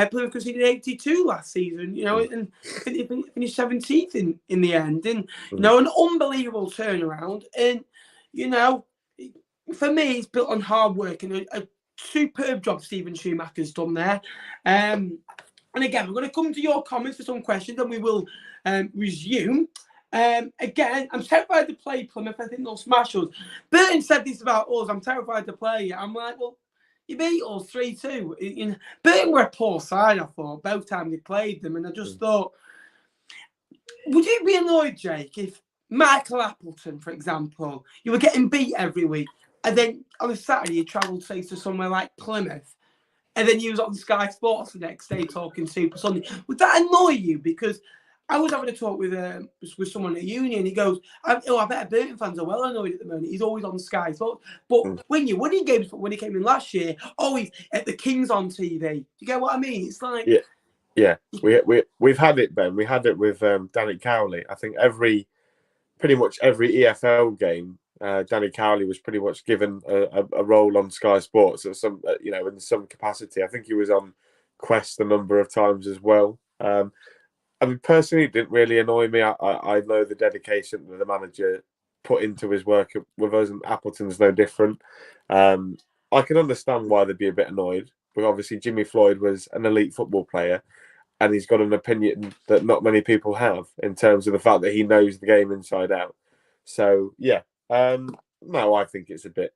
Plymouth conceded 82 last season. And finished 17th in the end. And an unbelievable turnaround. And for me, it's built on hard work and a superb job Stephen Schumacher's done there. And again, we're going to come to your comments for some questions and we will resume. Again, I'm terrified to play Plymouth. I think they'll smash us. Burton said this about us. I'm terrified to play. I'm like, well, you beat us 3-2. Burton were a poor side, I thought, both times we played them. And I just thought, would you be annoyed, Jake, if Michael Appleton, for example, you were getting beat every week? And then on a Saturday, you travelled, say, to somewhere like Plymouth. And then you was on Sky Sports the next day talking Super Sunday. Would that annoy you? Because I was having a talk with someone at uni and he goes, I bet Burton fans are well annoyed at the moment. He's always on Sky Sports. But when you're winning games, when he came in last year, he's at the Kings on TV. Do you get what I mean? It's like... Yeah. We've had it, Ben. We had it with Danny Cowley. I think pretty much every EFL game, Danny Cowley was pretty much given a role on Sky Sports at some, in some capacity. I think he was on Quest a number of times as well. I mean, personally, it didn't really annoy me. I know the dedication that the manager put into his work with us, and Appleton's no different. I can understand why they'd be a bit annoyed, but obviously Jimmy Floyd was an elite football player, and he's got an opinion that not many people have in terms of the fact that he knows the game inside out. So yeah. No, I think it's a bit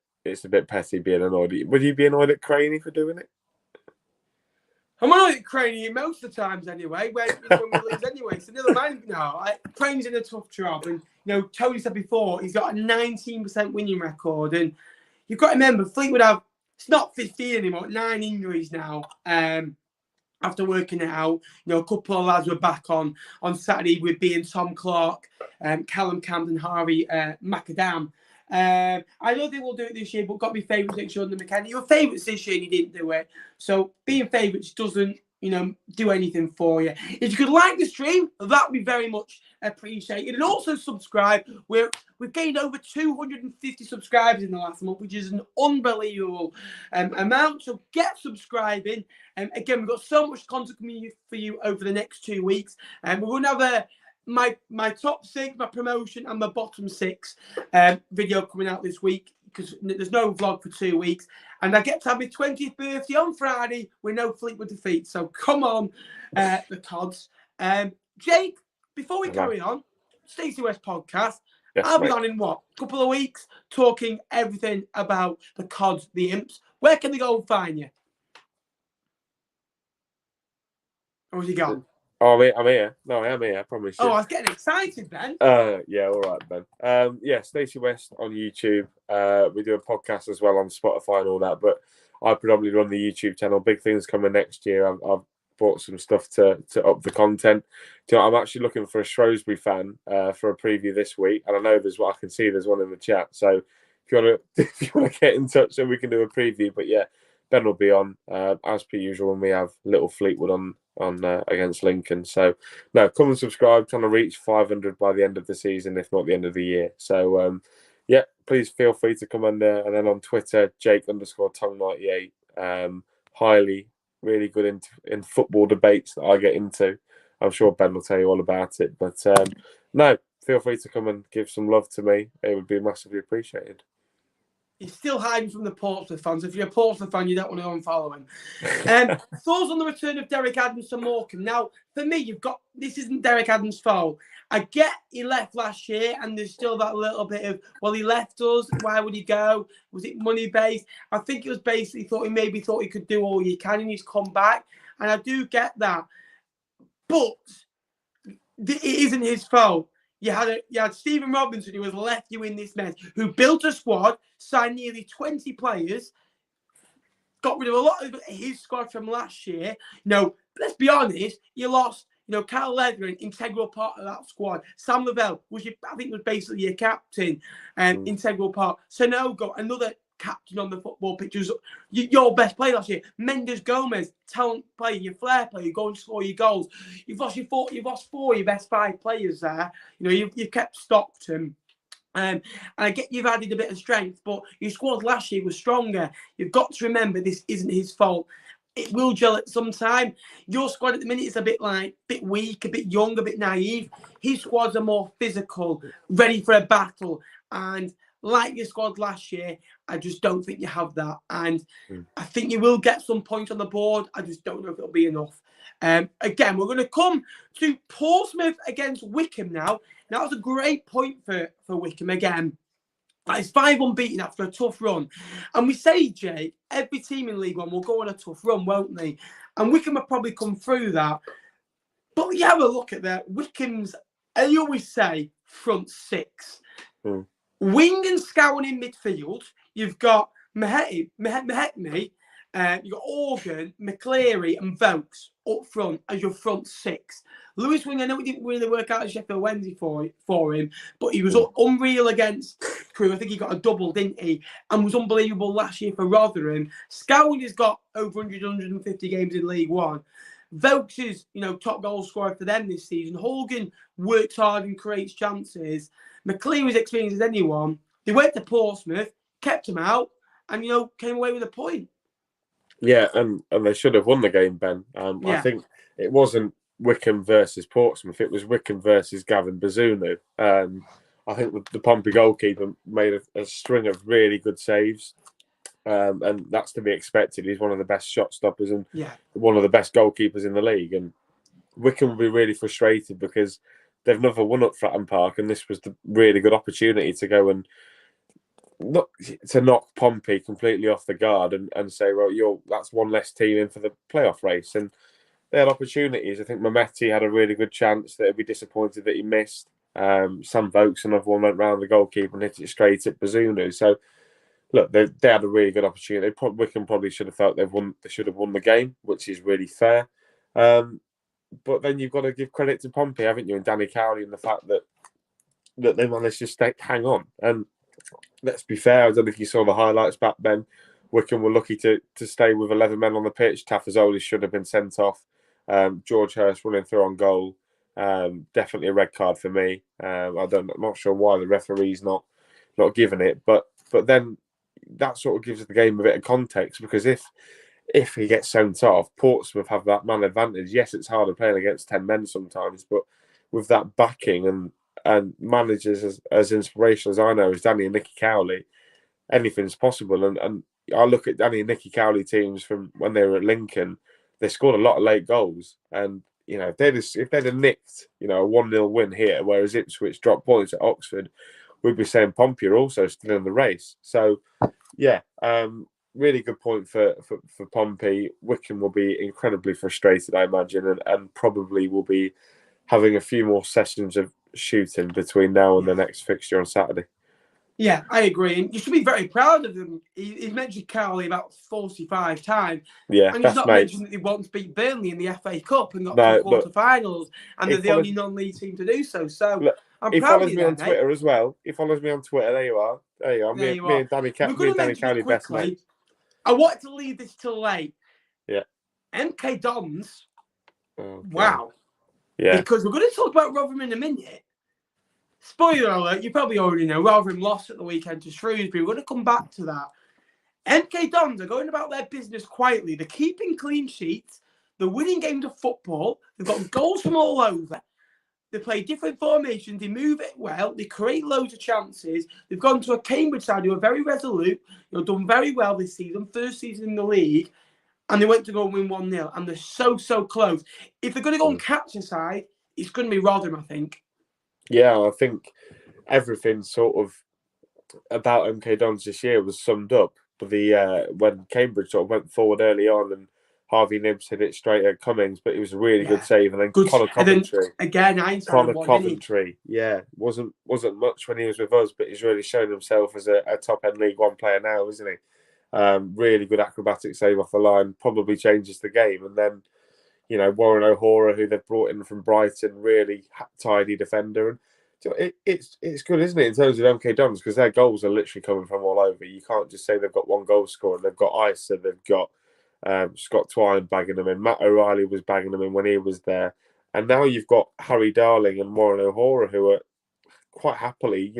petty being annoyed. Would you be annoyed at Craney for doing it? I'm annoyed at Craney most of the times anyway, when we lose anyway. So never mind now. Crane's in a tough job, and Tony said before he's got a 19% winning record, and you've got to remember Fleetwood it's not 15 anymore, 9 injuries now. After working it out, a couple of lads were back on Saturday with being Tom Clark, Callum Camden, Harvey Macadam. I know they will do it this year, but got to be favourites next year under McKenna. You were favourites this year and you didn't do it. So being favourites doesn't, do anything for you. If you could like the stream, that would be very much appreciated. And also subscribe. We've gained over 250 subscribers in the last month, which is an unbelievable amount. So get subscribing. Again, we've got so much content coming for you over the next 2 weeks. And we're going to have my top 6, my promotion, and my bottom 6 video coming out this week, because there's no vlog for 2 weeks. And I get to have my 20th birthday on Friday with no Fleetwood defeat. So come on, the Cods. Jake, before we carry on, Stacey West podcast, yes, I'll be on in a couple of weeks, talking everything about the Cods, the Imps. Where can they go and find you? Or has he gone? Oh, I'm here. No, I am here. I promise you. Oh, I was getting excited, Ben. Yeah, all right, Ben. Yeah, Stacey West on YouTube. We do a podcast as well on Spotify and all that, but I predominantly run the YouTube channel. Big things coming next year. I've bought some stuff to up the content. I'm actually looking for a Shrewsbury fan for a preview this week, and I know there's one in the chat. So if you want to get in touch, so we can do a preview. But yeah, Ben will be on as per usual when we have Little Fleetwood on against Lincoln. So no, come and subscribe. Trying to reach 500 by the end of the season, if not the end of the year. So yeah, please feel free to come on there. And then on Twitter, Jake_Tongue98. Highly, really good in football debates that I get into. I'm sure Ben will tell you all about it. But No, feel free to come and give some love to me. It would be massively appreciated. He's still hiding from the Portsmouth fans. If you're a Portsmouth fan, you don't want to unfollow him. Thoughts on the return of Derek Adams to Morecambe? Now, for me, this isn't Derek Adams' fault. I get he left last year, and there's still that little bit of, well, he left us. Why would he go? Was it money based? I think it was basically maybe thought he could do all he can, and he's come back. And I do get that, but it isn't his fault. You had Stephen Robinson, who has left you in this mess, who built a squad, signed nearly 20 players, got rid of a lot of his squad from last year. Let's be honest, you lost, Kyle Leather, an integral part of that squad. Sam Lavelle, I think was basically your captain, integral part. Sonogo, another captain on the football pitch, was your best player last year. Mendes Gomez, talent player, your flair player, you go and score your goals. You've lost four of your best 5 players there. You've kept Stockton. And I get you've added a bit of strength, but your squad last year was stronger. You've got to remember this isn't his fault. It will gel at some time. Your squad at the minute is a bit weak, a bit young, a bit naive. His squads are more physical, ready for a battle. And like your squad last year, I just don't think you have that. And I think you will get some points on the board. I just don't know if it'll be enough. Again, we're going to come to Portsmouth against Wycombe now. That was a great point for Wycombe again. It's 5 unbeaten after a tough run. And we say, Jake, every team in League One will go on a tough run, won't they? And Wycombe will probably come through that. But you have a look at that. Wycombe's, I always say, front 6. Wing and Scowen in midfield. You've got Mahekme, you've got Organ, McCleary and Vokes up front as your front 6. Lewis Wing, I know it didn't really work out at Sheffield Wednesday for him, but he was unreal against Crewe. I think he got a double, didn't he? And was unbelievable last year for Rotherham. Scowen has got over 150 games in League One. Vokes is, top goal scorer for them this season. Horgan works hard and creates chances. McLean was experienced as anyone. They went to Portsmouth, kept him out, and came away with a point. Yeah, and they should have won the game, Ben. I think it wasn't Wycombe versus Portsmouth; it was Wycombe versus Gavin Bazunu. I think the Pompey goalkeeper made a string of really good saves, and that's to be expected. He's one of the best shot stoppers and one of the best goalkeepers in the league. And Wycombe will be really frustrated because they've never won at Fratton Park, and this was the really good opportunity to go and knock Pompey completely off the guard and say, well, that's one less team in for the playoff race. And they had opportunities. I think Mehmeti had a really good chance that he'd be disappointed that he missed. Sam Vokes, another one, went round the goalkeeper and hit it straight at Bazunu. So, look, they had a really good opportunity. Wycombe probably should have felt they should have won the game, which is really fair. But then you've got to give credit to Pompey, haven't you, and Danny Cowley, and the fact that they managed to hang on. And let's be fair, I don't know if you saw the highlights back then. Wycombe were lucky to stay with 11 men on the pitch. Tafazoli should have been sent off. George Hurst running through on goal. Definitely a red card for me. I'm not sure why the referee's not giving it, but then that sort of gives the game a bit of context, because if he gets sent off, Portsmouth have that man advantage. Yes, it's harder playing against 10 men sometimes, but with that backing and managers as inspirational as I know as Danny and Nicky Cowley, anything's possible. And I look at Danny and Nicky Cowley teams from when they were at Lincoln, they scored a lot of late goals. And, if they'd have nicked, a 1-0 win here, whereas Ipswich dropped points at Oxford, we'd be saying Pompey are also still in the race. So, really good point for Pompey. Wycombe will be incredibly frustrated, I imagine, and probably will be having a few more sessions of shooting between now and the next fixture on Saturday. Yeah, I agree. And you should be very proud of them. He's mentioned Cowley about 45 times. Yeah, and he's not mentioned that they once beat Burnley in the FA Cup and got to quarterfinals, and they're the only non-league team to do so. So I'm proud of you. He follows me on Twitter as well. He follows me on Twitter. There you are. Me and Danny Cowley, best mate. I wanted to leave this till late. Yeah. MK Dons. Okay. Wow. Yeah. Because we're going to talk about Rotherham in a minute. Spoiler alert, you probably already know, Rotherham lost at the weekend to Shrewsbury. We're going to come back to that. MK Dons are going about their business quietly. They're keeping clean sheets. They're winning games of football. They've got goals from all over. They play different formations. They move it well. They create loads of chances. They've gone to a Cambridge side who are very resolute. They've done very well this season, first season in the league. And they went to go and win 1-0. And they're so, so close. If they're going to go and catch a side, it's going to be Rotherham, I think. Yeah, I think everything sort of about MK Dons this year was summed up. But when Cambridge sort of went forward early on and Harvey Nibbs hit it straight at Cummings, but it was a really good save. And then Connor Coventry. Connor Coventry, wasn't much when he was with us, but he's really shown himself as a top-end League One player now, isn't he? Really good acrobatic save off the line, probably changes the game. And then, Warren O'Hara, who they've brought in from Brighton, really tidy defender. And it's good, isn't it, in terms of MK Dons, because their goals are literally coming from all over. You can't just say they've got one goal scorer. They've got Isa, they've got Scott Twine bagging them in. Matt O'Reilly was bagging them in when he was there. And now you've got Harry Darling and Warren O'Hara, who are quite happily,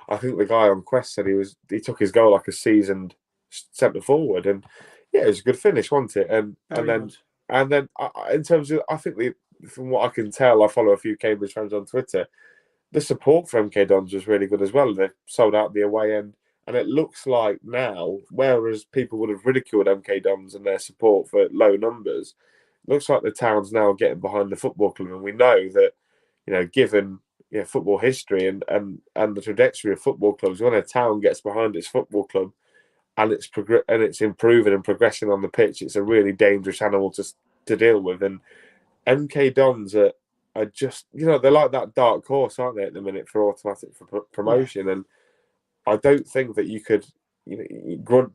I think the guy on Quest said he took his goal like a seasoned centre forward, and it was a good finish, wasn't it? And then in terms of, I think from what I can tell, I follow a few Cambridge fans on Twitter. The support for MK Dons was really good as well. They sold out the away end, and it looks like now, whereas people would have ridiculed MK Dons and their support for low numbers, it looks like the town's now getting behind the football club, and we know that, given football history and the trajectory of football clubs, when a town gets behind its football club and it's improving and progressing on the pitch, it's a really dangerous animal to deal with. And MK Dons are just, they're like that dark horse, aren't they, at the minute for automatic promotion? And I don't think that you could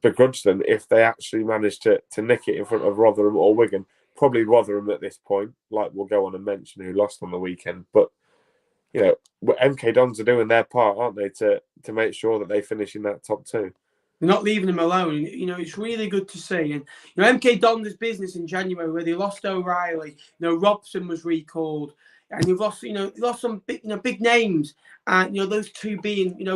begrudge them if they actually managed to nick it in front of Rotherham or Wigan. Probably Rotherham at this point, like we'll go on and mention, who lost on the weekend. But MK Dons are doing their part, aren't they, to make sure that they finish in that top two. They're not leaving them alone. It's really good to see. And MK Dons' business in January, where they lost O'Reilly, Robson was recalled, and you've lost some big names, and those two being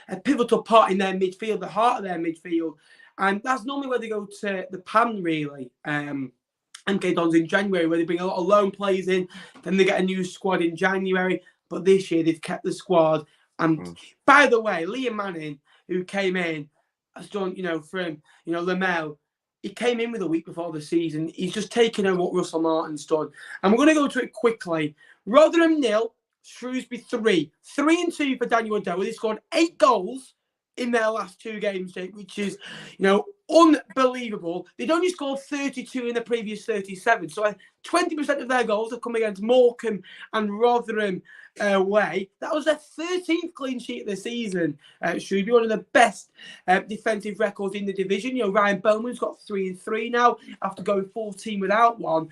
a pivotal part in their midfield, the heart of their midfield, and that's normally where they go to the pan, really. MK Dons in January, where they bring a lot of loan players in, then they get a new squad in January. But this year they've kept the squad. And by the way, Liam Manning, who came in, has done, from, Lamel, he came in with a week before the season. He's just taken over what Russell Martin's done. And we're going to go to it quickly. Rotherham 0, Shrewsbury 3. 3-2 for Daniel Doe. They scored 8 goals in their last 2 games, Jake, which is, unbelievable. They'd only scored 32 in the previous 37. So 20% of their goals have come against Morecambe and Rotherham away. That was their 13th clean sheet of the season. Should be one of the best defensive records in the division. Ryan Bowman's got 3-3 now after going 14 without one.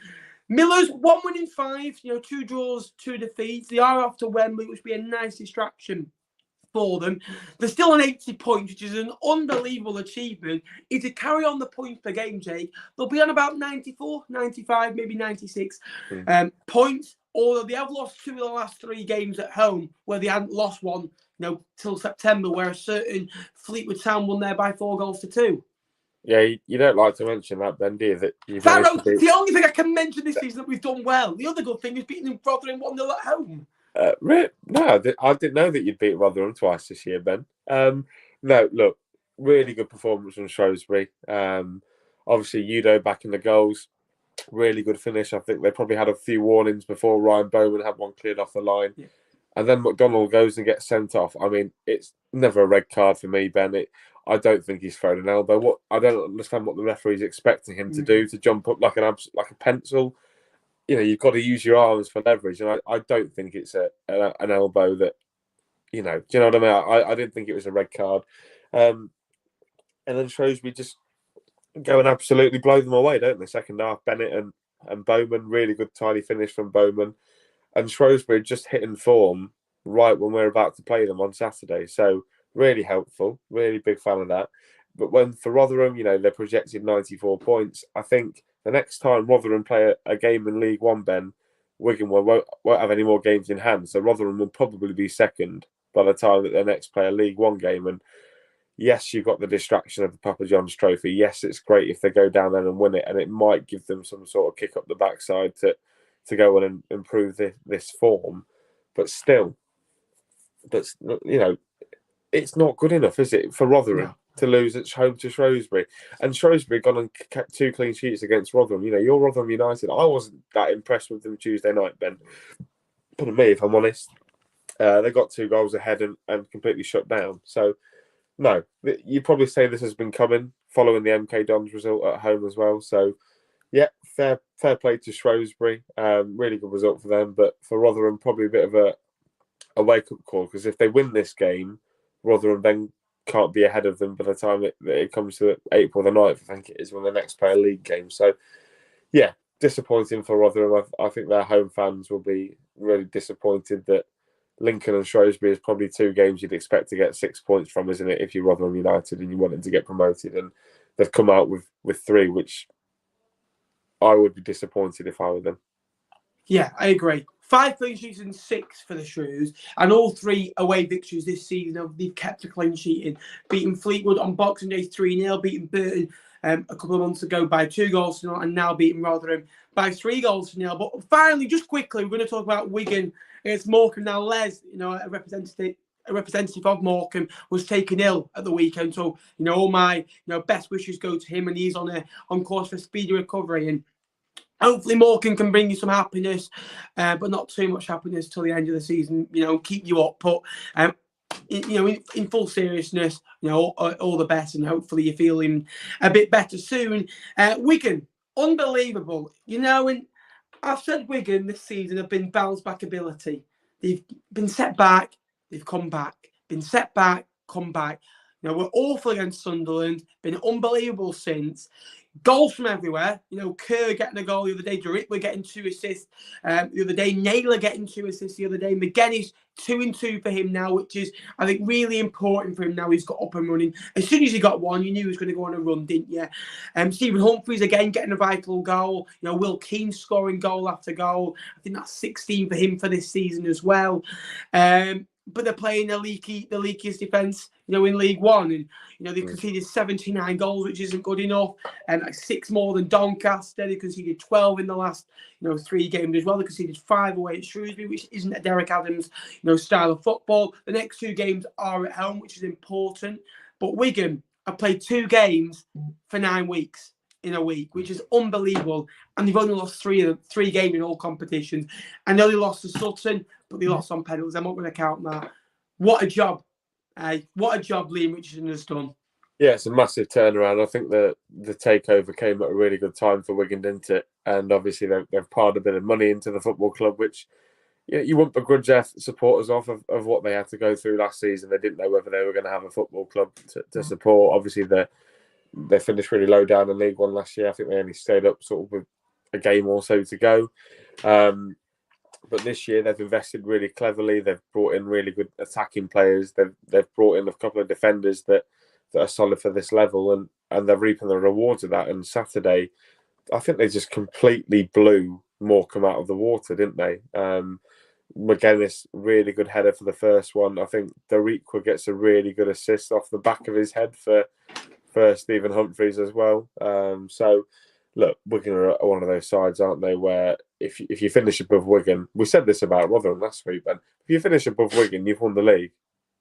Miller's 1 win in 5, 2 draws, 2 defeats. They are off to Wembley, which would be a nice distraction for them. They're still on 80 points, which is an unbelievable achievement. If they carry on the points per game, Jake, they'll be on about 94, 95, maybe 96 points. Although they have lost 2 of the last 3 games at home, where they hadn't lost one, till September, where a certain Fleetwood Town won there by 4-2. Yeah, you don't like to mention that, Ben, do you? The only thing I can mention this season that we've done well. The other good thing is beating Rotherham 1-0 at home. No, I didn't know that you'd beat Rotherham twice this year, Ben. No, look, really good performance from Shrewsbury. Obviously, Udo back in the goals. Really good finish. I think they probably had a few warnings before Ryan Bowman had one cleared off the line. Yeah. And then McDonald goes and gets sent off. I mean, it's never a red card for me, Ben. I don't think he's thrown an elbow. I don't understand what the referee's expecting him to do, to jump up like a pencil. You've got to use your arms for leverage. And I don't think it's an elbow that, do you know what I mean? I didn't think it was a red card. And then Shrewsbury just go and absolutely blow them away, don't they? Second half, Bennett and Bowman, really good tidy finish from Bowman. And Shrewsbury just hitting form right when we're about to play them on Saturday. So really helpful, really big fan of that. But for Rotherham, they're projected 94 points. I think the next time Rotherham play a game in League One, Ben, Wigan won't have any more games in hand. So Rotherham will probably be second by the time that they next play a League One game. And yes, you've got the distraction of the Papa John's Trophy. Yes, it's great if they go down there and win it, and it might give them some sort of kick up the backside to, to go and improve this form. But still, it's not good enough, is it, for Rotherham to lose at home to Shrewsbury? And Shrewsbury gone and kept 2 clean sheets against Rotherham. You're Rotherham United. I wasn't that impressed with them Tuesday night, Ben. But me, if I'm honest, they got 2 goals ahead and completely shut down. So, no, you probably say this has been coming following the MK Dons result at home as well. So, yeah, fair play to Shrewsbury. Really good result for them. But for Rotherham, probably a bit of a wake-up call, because if they win this game, Rotherham then can't be ahead of them by the time it comes to April the 9th, I think it is, when the next play a league game. So, yeah, disappointing for Rotherham. I think their home fans will be really disappointed that Lincoln and Shrewsbury is probably 2 games you'd expect to get 6 points from, isn't it, if you're Rotherham United and you want them to get promoted. And they've come out with 3, which I would be disappointed if I were them. Yeah, I agree. 5 clean sheets and 6 for the Shrews, and all 3 away victories this season. They've kept a clean sheet in, beating Fleetwood on Boxing Day 3-0, beating Burton a couple of months ago by 2 goals to 0, and now beating Rotherham by 3 goals to 0. But finally, just quickly, we're going to talk about Wigan against Morecambe. Now, Les, a representative of Morecambe, was taken ill at the weekend, so all my best wishes go to him, and he's on course for speedy recovery. And hopefully Morecambe can bring you some happiness, but not too much happiness till the end of the season. Keep you up. But in full seriousness, all the best, and hopefully you're feeling a bit better soon. Wigan, unbelievable. And I've said Wigan this season have been bounce back ability. They've been set back, they've come back. Been set back, come back. We're awful against Sunderland. Been unbelievable since. Goals from everywhere. Crewe getting a goal the other day. We're getting 2 assists the other day. Naylor getting 2 assists the other day. McGuinness 2-2 for him now, which is, I think, really important for him now. He's got up and running. As soon as he got one, you knew he was going to go on a run, didn't you? Stephen Humphries again getting a vital goal. Will Keane scoring goal after goal. I think that's 16 for him for this season as well. But they're playing the leakiest defence, in League One. And, they've conceded 79 goals, which isn't good enough. And 6 more than Doncaster. They conceded 12 in the last, 3 games as well. They conceded 5 away at Shrewsbury, which isn't a Derek Adams, style of football. The next 2 games are at home, which is important. But Wigan have played 2 games for 9 weeks in a week, which is unbelievable. And they've only lost 3 games in all competitions. And they only lost to Sutton, but they lost on penalties. I'm not going to count that. What a job. What a job Liam Richardson has done. Yeah, it's a massive turnaround. I think the takeover came at a really good time for Wigan, didn't it? And obviously they've poured a bit of money into the football club, which you wouldn't begrudge their supporters of what they had to go through last season. They didn't know whether they were going to have a football club to support. Obviously, they finished really low down in League One last year. I think they only stayed up sort of with a game or so to go. But this year they've invested really cleverly. They've brought in really good attacking players. They've brought in a couple of defenders that are solid for this level, and they're reaping the rewards of that. And Saturday, I think they just completely blew Morecambe out of the water, didn't they? McGuinness, really good header for the first one. I think Dariqua gets a really good assist off the back of his head for Stephen Humphries as well. So, look, Wigan are one of those sides, aren't they, where if you finish above Wigan, we said this about Rotherham last week, Ben. If you finish above Wigan, you've won the league.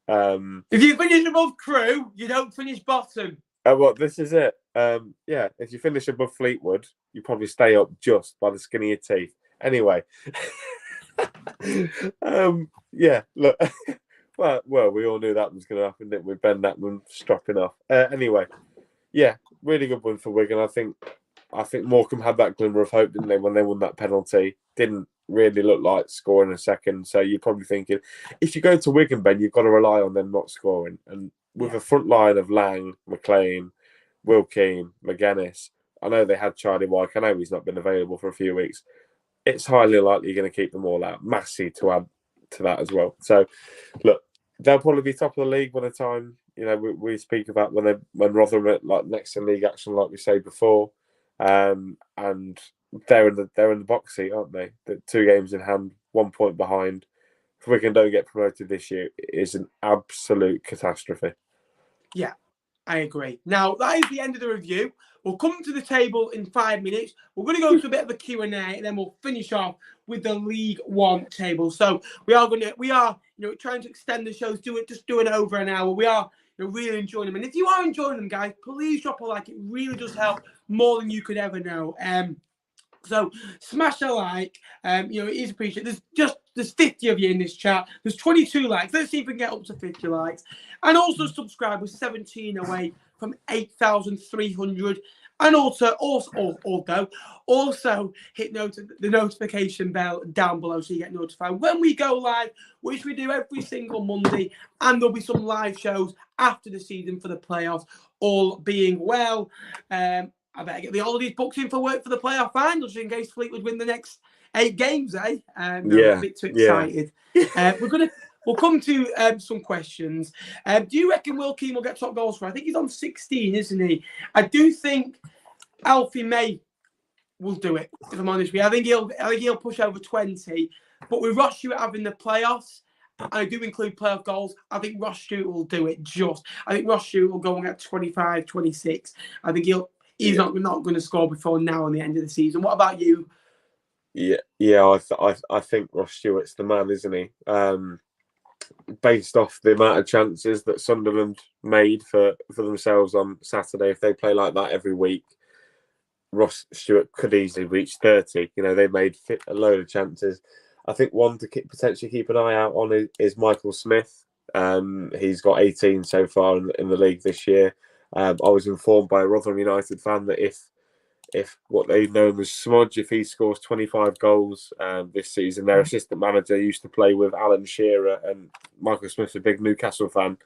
If you finish above Crewe, you don't finish bottom. Well, this is it. If you finish above Fleetwood, you probably stay up just by the skin of your teeth. Anyway, look. Well, we all knew that was going to happen, didn't we? Ben Natman stropping off. Anyway, really good win for Wigan. I think Morecambe had that glimmer of hope, didn't they, when they won that penalty? Didn't really look like scoring a second. So you're probably thinking, if you go to Wigan, Ben, you've got to rely on them not scoring. And with a front line of Lang, McLean, Will Keane, McGuinness, I know they had Charlie Wyke. I know he's not been available for a few weeks. It's highly likely you're going to keep them all out. Massey to add to that as well. So, look, they'll probably be top of the league by the time we speak about when Rotherham are like next in league action, like we say before, and they're in the box seat, aren't they? The 2 games in hand, 1 point behind. If Wigan don't get promoted this year, it is an absolute catastrophe. Yeah, I agree. Now, that is the end of the review. We'll come to the table in 5 minutes. We're going to go to a bit of a Q&A, and then we'll finish off with the League One table. So we are, trying to extend the shows, just do it over an hour. We are really enjoying them. And if you are enjoying them, guys, please drop a like. It really does help more than you could ever know. So smash a like. It is appreciated. There's 50 of you in this chat. There's 22 likes. Let's see if we can get up to 50 likes. And also subscribe. We're 17 away from 8,300. And also hit the notification bell down below so you get notified when we go live, which we do every single Monday. And there'll be some live shows after the season for the playoffs, all being well. I better get the holidays booked in for work for the playoff finals in case Fleetwood win the next 8 games, eh? I'm a bit too excited. We'll come to some questions. Do you reckon Will Keane will get top goals for? I think he's on 16, isn't he? I do think Alfie May will do it, if I'm honest with you. I think he'll push over 20. But with Ross Stewart having the playoffs, I do include playoff goals. I think Ross Stewart will do it I think Ross Stewart will go and get 25, 26. I think he's not going to score before now on the end of the season. What about you? Yeah. I think Ross Stewart's the man, isn't he? Based off the amount of chances that Sunderland made for themselves on Saturday, if they play like that every week, Ross Stewart could easily reach 30. They made a load of chances. I think one to potentially keep an eye out on is Michael Smith. He's got 18 so far in the league this year. I was informed by a Rotherham United fan that if what they know as Smudge, if he scores 25 goals this season, their assistant manager used to play with Alan Shearer, and Michael Smith's a big Newcastle fan,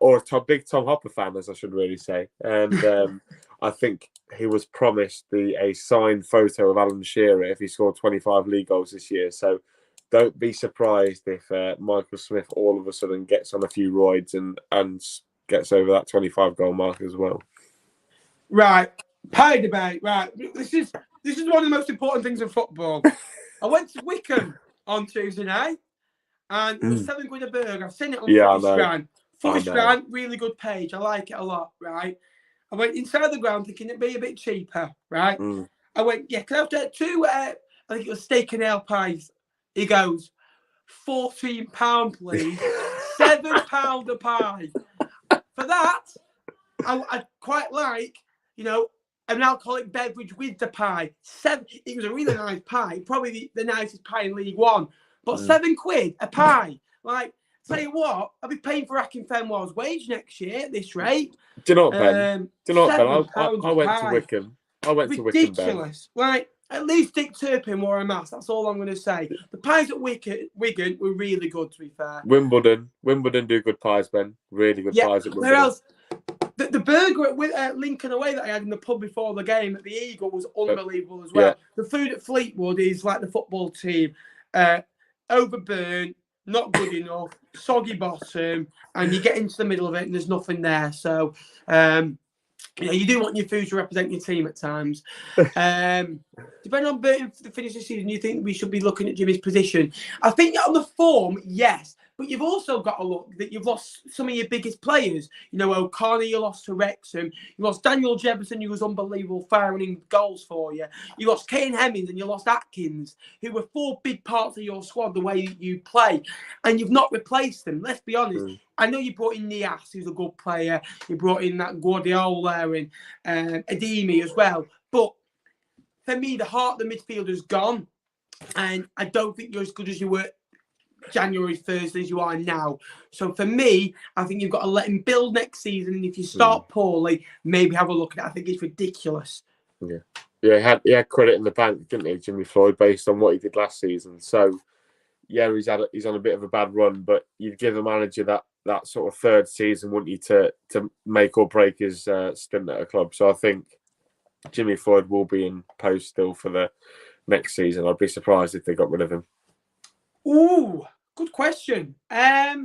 or a big Tom Hopper fan, as I should really say. And I think he was promised a signed photo of Alan Shearer if he scored 25 league goals this year. So don't be surprised if Michael Smith all of a sudden gets on a few roids and gets over that 25 goal mark as well. Right. Pie debate, right. This is one of the most important things in football. I went to Wycombe on Tuesday night, and it was £7 a burger. I've seen it on Footy Strand. Footy Strand, really good page. I like it a lot, right? I went inside the ground thinking it'd be a bit cheaper, right? I went, can I have 2, I think it was steak and ale pies. He goes, £14, please. £7 a pie. For that, I quite like, an alcoholic beverage with the pie. It was a really nice pie, probably the nicest pie in League One. But £7 a pie. Like, tell you what, I'll be paying for Akinfenwal's wage next year at this rate. Do you know what, Ben? I went to Wycombe. Ridiculous. Like, at least Dick Turpin wore a mask. That's all I'm going to say. The pies at Wigan were really good, to be fair. Wimbledon do good pies, Ben. Really good pies at Wimbledon. Where else? The burger at Lincoln away that I had in the pub before the game at the Eagle was unbelievable as well. Yeah. The food at Fleetwood is like the football team. Overburnt, not good enough, soggy bottom, and you get into the middle of it and there's nothing there. So, you do want your food to represent your team at times. Depending on Burton for the finish of the season, you think we should be looking at Jimmy's position? I think on the form, yes. But you've also got to look that you've lost some of your biggest players. O'Connor, you lost to Wrexham. You lost Daniel Jefferson, who was unbelievable, firing in goals for you. You lost Kane Hemmings and you lost Atkins, who were 4 big parts of your squad, the way you play. And you've not replaced them. Let's be honest. I know you brought in Nias, who's a good player. You brought in that Guardiola and Ademi as well. But for me, the heart of the midfield is gone. And I don't think you're as good as you were January 1st as you are now. So for me, I think you've got to let him build next season, and if you start poorly, maybe have a look at it. I think it's ridiculous. Yeah, he had credit in the bank, didn't he, Jimmy Floyd, based on what he did last season. So yeah, he's on a bit of a bad run, but you'd give a manager that sort of third season, wouldn't you, to make or break his stint at a club. So I think Jimmy Floyd will be in post still for the next season. I'd be surprised if they got rid of him. Ooh, good question. I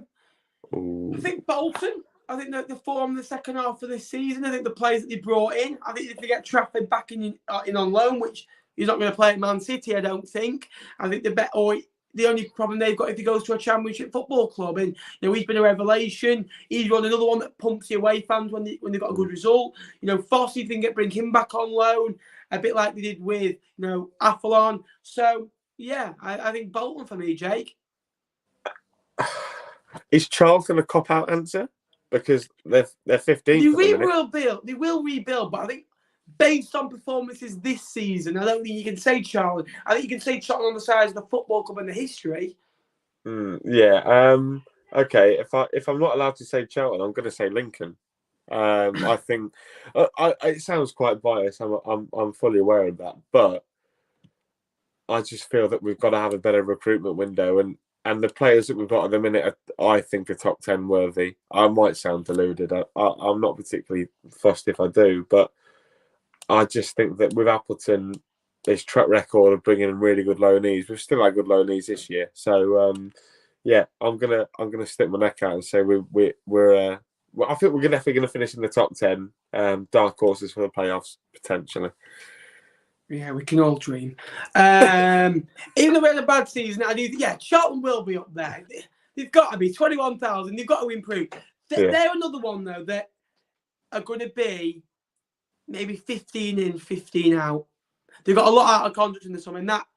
think Bolton. I think that the form in the second half of this season. I think the players that they brought in. I think if they get Trafford back in on loan, which he's not going to play at Man City, I don't think. I think the bet. Or the only problem they've got if he goes to a Championship football club. And he's been a revelation. He's one another one that pumps the away fans when they've got a good result. Fossey think bring him back on loan, a bit like they did with Athlon. So yeah, I think Bolton for me, Jake. Is Charlton a cop-out answer? Because they're 15th. They will rebuild, but I think based on performances this season, I don't think you can say Charlton. I think you can say Charlton on the size of the football club and the history. Yeah. Okay. If I'm not allowed to say Charlton, I'm going to say Lincoln. I think it sounds quite biased. I'm fully aware of that, but I just feel that we've got to have a better recruitment window, and the players that we've got at the minute, I think, are top 10 worthy. I might sound deluded. I'm not particularly fussed if I do, but I just think that with Appleton, his track record of bringing in really good loanees, we've still had good loanees this year. So yeah, I'm gonna stick my neck out and say we're I think we're definitely gonna finish in the top 10. Dark horses for the playoffs potentially. Yeah, we can all dream. Even though we had a bad season, Charlton will be up there. They've got to be 21,000. They've got to improve. They're another one though that are going to be maybe 15 in, 15 out. They've got a lot out of contract in the summer, and that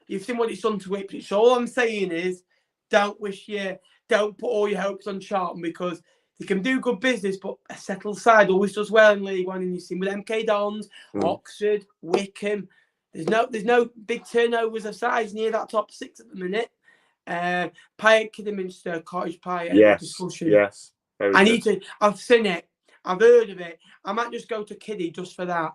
you've seen what it's done to Ipswich. So all I'm saying is, don't put all your hopes on Charlton, because they can do good business, but a settled side always does well in League One. And you've seen with MK Dons, Oxford, Wycombe, there's no big turnovers of size near that top 6 at the minute. Pyatt, Kidderminster, Cottage Pyatt, discussion. Yes. I've seen it. I've heard of it. I might just go to Kiddie just for that.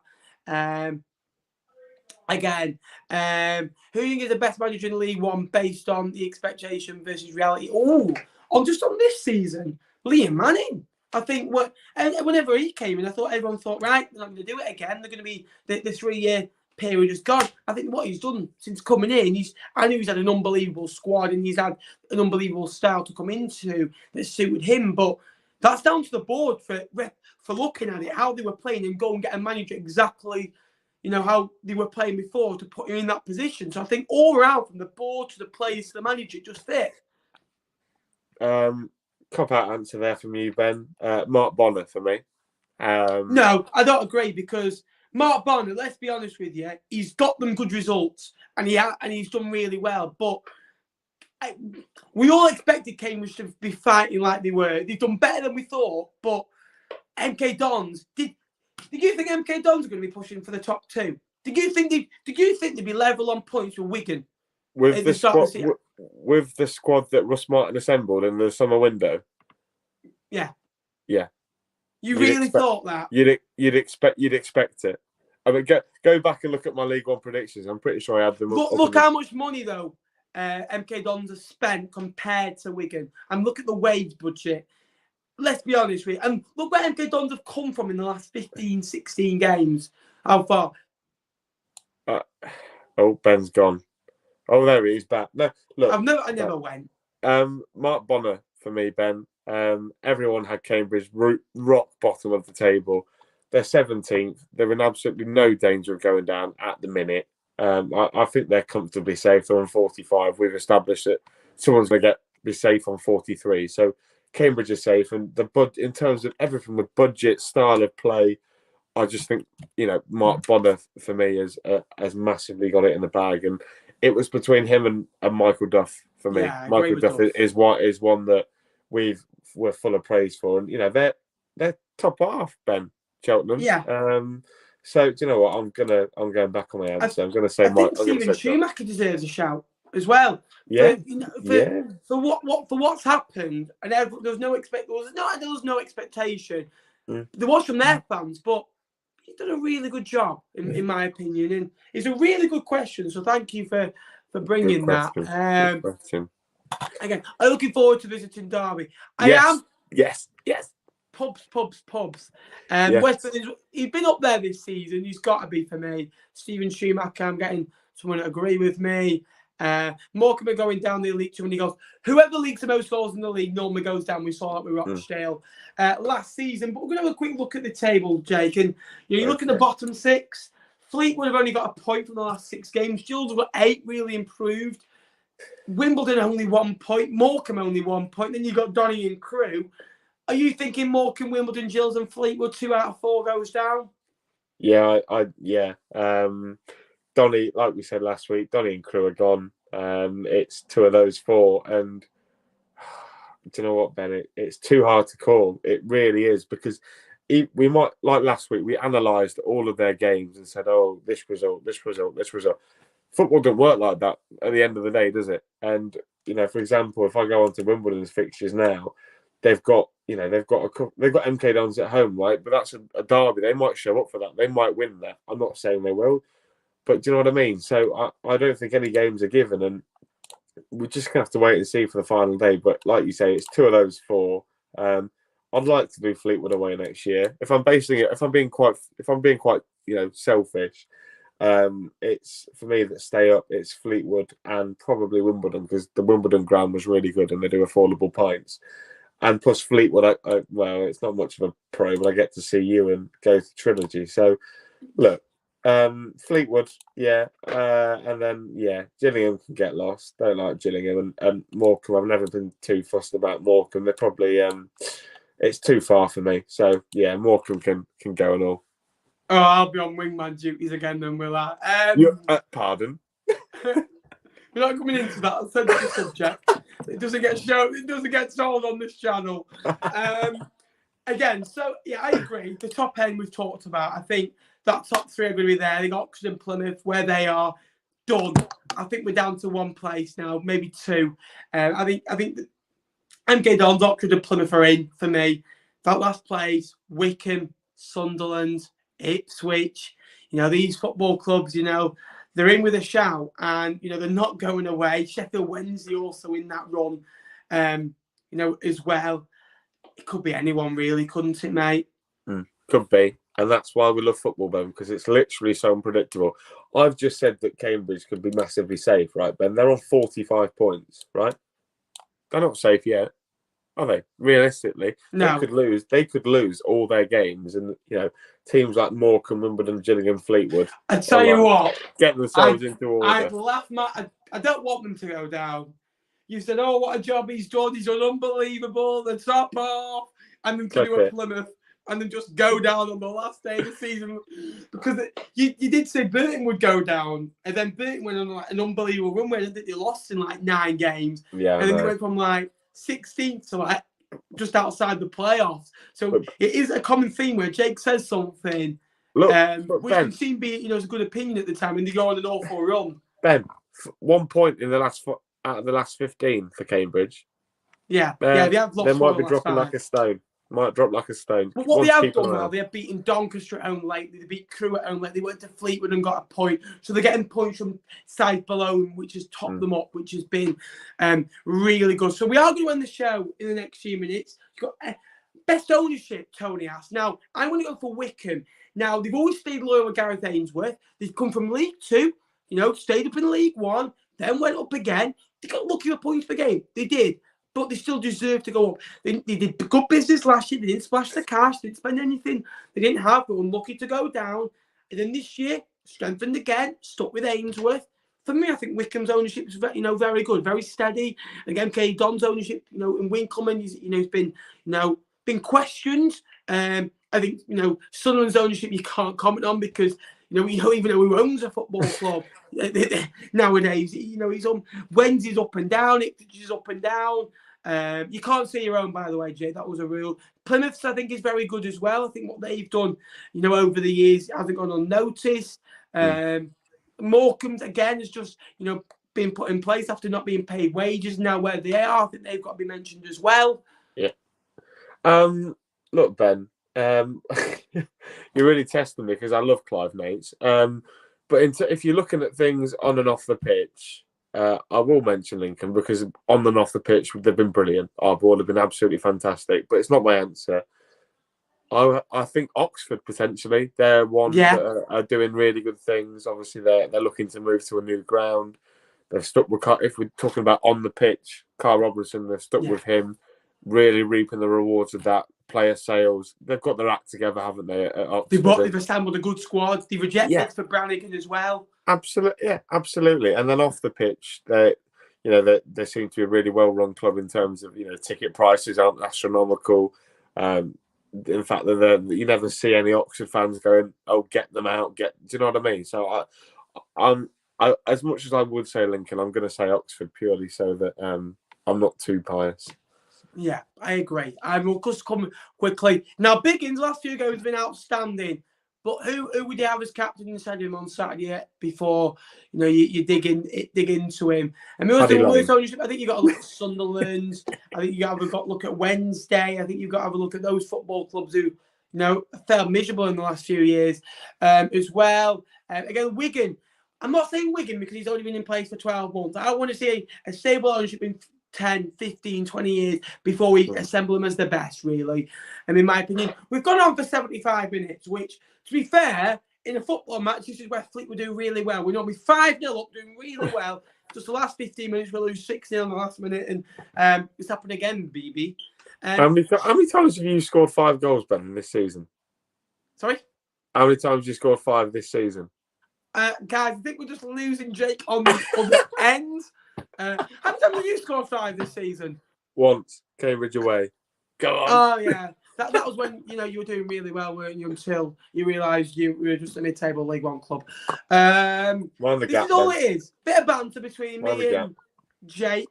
Again, who do you think is the best manager in League One based on the expectation versus reality? On this season, Liam Manning. I think whenever he came in, everyone thought, right, they're not going to do it again. They're going to be the 3-year period is gone. I think what he's done since coming in, I knew he's had an unbelievable squad and he's had an unbelievable style to come into that suited him, but that's down to the board for looking at it, how they were playing, and go and get a manager exactly, how they were playing before to put him in that position. So I think all around, from the board to the players to the manager, it just fit. Cop-out answer there from you, Ben. Mark Bonner for me. No, I don't agree, because Mark Bonner, let's be honest with you, he's got them good results and he's done really well. But we all expected Cambridge to be fighting like they were. They've done better than we thought. But MK Dons, did you think MK Dons are going to be pushing for the top 2? Did you think they'd be level on points with Wigan? With the squad that Russ Martin assembled in the summer window? Yeah. Yeah. You'd really thought that? You'd expect it. I mean, go back and look at my League One predictions. I'm pretty sure I had them. Look how much money though MK Dons have spent compared to Wigan, and look at the wage budget. Let's be honest with you, and look where MK Dons have come from in the last 15, 16 games. How far? Ben's gone. Oh, there he is back. No, look. I never went. Mark Bonner for me, Ben. Everyone had Cambridge rock bottom of the table. They're 17th. They're in absolutely no danger of going down at the minute. I think they're comfortably safe. They're on 45. We've established that someone's going to be safe on 43. So Cambridge is safe. And in terms of everything with budget, style of play, I just think, Mark Bonner for me has massively got it in the bag. And it was between him and Michael Duff for me. Yeah, Michael Duff is one that we're full of praise for. And, they're top half, Ben. Cheltenham. Yeah. So do you know what? I'm going back on my answer. I'm going to say Stephen Schumacher deserves a shout as well. Yeah. For what's happened, and there was no expectation. There was from their fans, but he's done a really good job in my opinion, and it's a really good question. So thank you for bringing that. Again, I'm looking forward to visiting Derby. Yes. Pubs. West Midlands, he's been up there this season. He's got to be for me. Stephen Schumacher, I'm getting someone to agree with me. Morecambe are going down the Elite 2, and he goes, whoever leagues the most goals in the league normally goes down. We saw that with Rochdale last season. But we're going to have a quick look at the table, Jake. And you look at the bottom 6. Fleetwood have only got a point from the last 6 games. Gills have got 8, really improved. Wimbledon only 1 point, Morecambe only 1 point. Then you got Donny and Crewe. Are you thinking Morecambe, Wimbledon, Gills, and Fleetwood 2 out of 4 goes down? Yeah, yeah. Donny, like we said last week, Donny and Crewe are gone. It's 2 of those 4, and do you know what, Ben? It's too hard to call. It really is, because we might, like last week, we analysed all of their games and said, "Oh, this result, this result, this result." Football doesn't work like that at the end of the day, does it? And for example, if I go on to Wimbledon's fixtures now, they've got MK Dons at home, right? But that's a derby. They might show up for that. They might win that. I'm not saying they will, but do you know what I mean? So I don't think any games are given, and we're just gonna have to wait and see for the final day. But like you say, it's 2 of those 4. I'd like to do Fleetwood away next year. If I'm being quite selfish, it's for me that stay up. It's Fleetwood and probably Wimbledon, because the Wimbledon ground was really good and they do affordable pints. And plus Fleetwood, well, it's not much of a pro, but I get to see you and go to Trilogy. So look, Fleetwood, yeah, and then Gillingham can get lost. Don't like Gillingham, and Morecambe. I've never been too fussed about Morecambe. They're probably it's too far for me. So yeah, Morecambe can go and all. Oh, I'll be on wingman duties again then, will I? Pardon? We're not coming into that sensitive subject. It doesn't get shown. It doesn't get told on this channel. Again, so yeah, I agree. The top end we've talked about. I think that top 3 are going to be there. They got Oxford and Plymouth where they are done. I think we're down to 1 place now, maybe 2. I think that MK Dons, Oxford and Plymouth are in for me. That last place, Wycombe, Sunderland, Ipswich. These football clubs. They're in with a shout, and they're not going away. Sheffield Wednesday also in that run, as well. It could be anyone, really, couldn't it, mate? Could be, and that's why we love football, Ben, because it's literally so unpredictable. I've just said that Cambridge could be massively safe, right, Ben? They're on 45 points, right? They're not safe yet, are they? Realistically, no. They could lose all their games, and teams like Morecambe, Wimbledon, Gillingham, Fleetwood. I tell you what, get themselves into order. I'd laugh, Matt. I don't want them to go down. You said, "Oh, what a job he's done! He's done unbelievable. The top off," and then to do a Plymouth, and then just go down on the last day of the season, because you did say Burton would go down, and then Burton went on an unbelievable run where they lost in 9 games, and then they went from 16th to just outside the playoffs. So it is a common theme where Jake says something, which Ben, can seem be is a good opinion at the time, and they go on an awful run. Ben, 1 point in the last out of the last 15 for Cambridge. Yeah, they have lost. They might be dropping like a stone. Might drop like a stone. But what they have done now, they have beaten Doncaster at home lately. They beat Crewe at home lately. They went to Fleetwood and got a point. So they're getting points from sides below them, which has topped them up, which has been really good. So we are going to end the show in the next few minutes. You've got best ownership, Tony asked. Now, I want to go for Wycombe. Now, they've always stayed loyal with Gareth Ainsworth. They've come from League 2, stayed up in League 1, then went up again. They got lucky with points per game. They did. But they still deserve to go up. They did good business last year. They didn't splash the cash. They didn't spend anything. They didn't have. They were unlucky to go down. And then this year, strengthened again, stuck with Ainsworth. For me, I think Wycombe's ownership is very good, very steady. Again, MK Don's ownership, in Winckelman, he's been questioned. I think Sunderland's ownership you can't comment on because we don't even know who owns a football club nowadays. He's on Wednesday's up and down, Ipswich is up and down. You can't say your own, by the way, Jay. That was a rule. Plymouth's, I think, is very good as well. I think what they've done, over the years hasn't gone unnoticed. Morecambe, again, has just, been put in place after not being paid wages. Now where they are, I think they've got to be mentioned as well. Yeah. Look, Ben, you're really testing me because I love Clive Mates. But if you're looking at things on and off the pitch, I will mention Lincoln because on and off the pitch, they've been brilliant. Argyle have been absolutely fantastic, but it's not my answer. I think Oxford, potentially. They're one that are doing really good things. Obviously, they're looking to move to a new ground. They've stuck with, if we're talking about on the pitch, Carl Robertson, they've stuck with him, really reaping the rewards of that. Player sales, they've got their act together, haven't they? They've assembled a good squad. They've rejected for Brannigan as well. Absolutely, yeah, absolutely. And then off the pitch, they seem to be a really well-run club in terms of, ticket prices aren't astronomical. In fact, you never see any Oxford fans going, "Oh, get them out!" Do you know what I mean? So I as much as I would say Lincoln, I'm going to say Oxford purely so that I'm not too biased. Yeah, I agree. I will just come quickly. Now, Biggins, last few games have been outstanding. But who would you have as captain instead of him on Saturday before you dig into him? And most of the ownership, I think you've got to look at Sunderland. I think you've got to look at Wednesday. I think you've got to have a look at those football clubs who felt miserable in the last few years as well. Again, Wigan. I'm not saying Wigan because he's only been in place for 12 months. I want to see a stable ownership in 10, 15, 20 years before we assemble them as the best, really. And in my opinion, we've gone on for 75 minutes, which, to be fair, in a football match, this is where Fleetwood do really well. We're normally 5-0 up, doing really well. Just the last 15 minutes, we lose 6-0 in the last minute. And it's happened again, BB. How many times have you scored 5 goals, Ben, this season? Sorry? How many times have you scored 5 this season? Guys, I think we're just losing Jake on the end. How many times have you scored 5 this season? Once. Cambridge away. Go on. Oh, yeah. That was when, you were doing really well, weren't you, until you realised you were just a mid-table League One club. This is all it is. Bit of banter between me and Jake.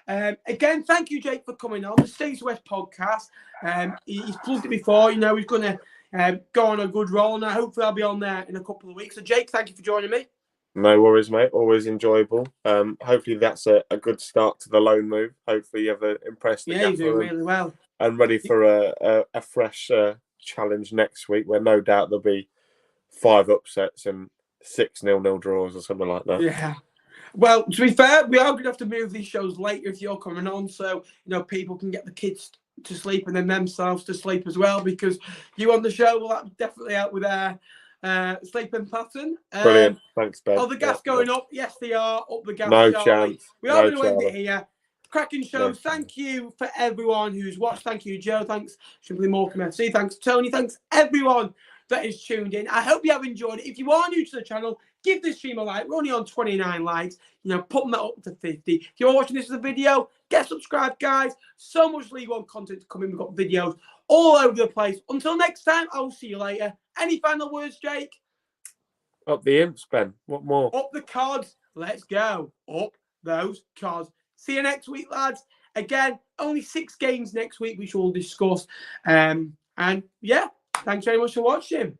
Again, thank you, Jake, for coming on the States West podcast. He's plugged it before. He's going to go on a good roll. Now, hopefully I'll be on there in a couple of weeks. So, Jake, thank you for joining me. No worries, mate. Always enjoyable. Hopefully that's a good start to the loan move. Hopefully you've impressed the gaffer. You're doing really well. And ready for a fresh challenge next week where no doubt there'll be 5 upsets and 6 0-0 draws or something like that. Yeah. Well, to be fair, we are going to have to move these shows later if you're coming on, so people can get the kids to sleep and then themselves to sleep as well, because you on the show will definitely help with their sleeping pattern. Brilliant. Thanks, Ben. Are the gas going up? Yes, they are. Up the gas. No Charlie. chance. We are going to end it here. Cracking show. No. Thank you for everyone who's watched. Thank you, Joe. Thanks, Simply Morecambe FC. Thanks, Tony. Thanks, everyone that is tuned in. I hope you have enjoyed it. If you are new to the channel, give this stream a like. We're only on 29 likes. Put that up to 50. If you're watching this as a video, get subscribed, guys. So much League One content coming. We've got videos all over the place. Until next time, I will see you later. Any final words, Jake? Up the imps, Ben. What more? Up the cards. Let's go. Up those cards. See you next week, lads. Again, only 6 games next week, which we'll discuss. And yeah, thanks very much for watching.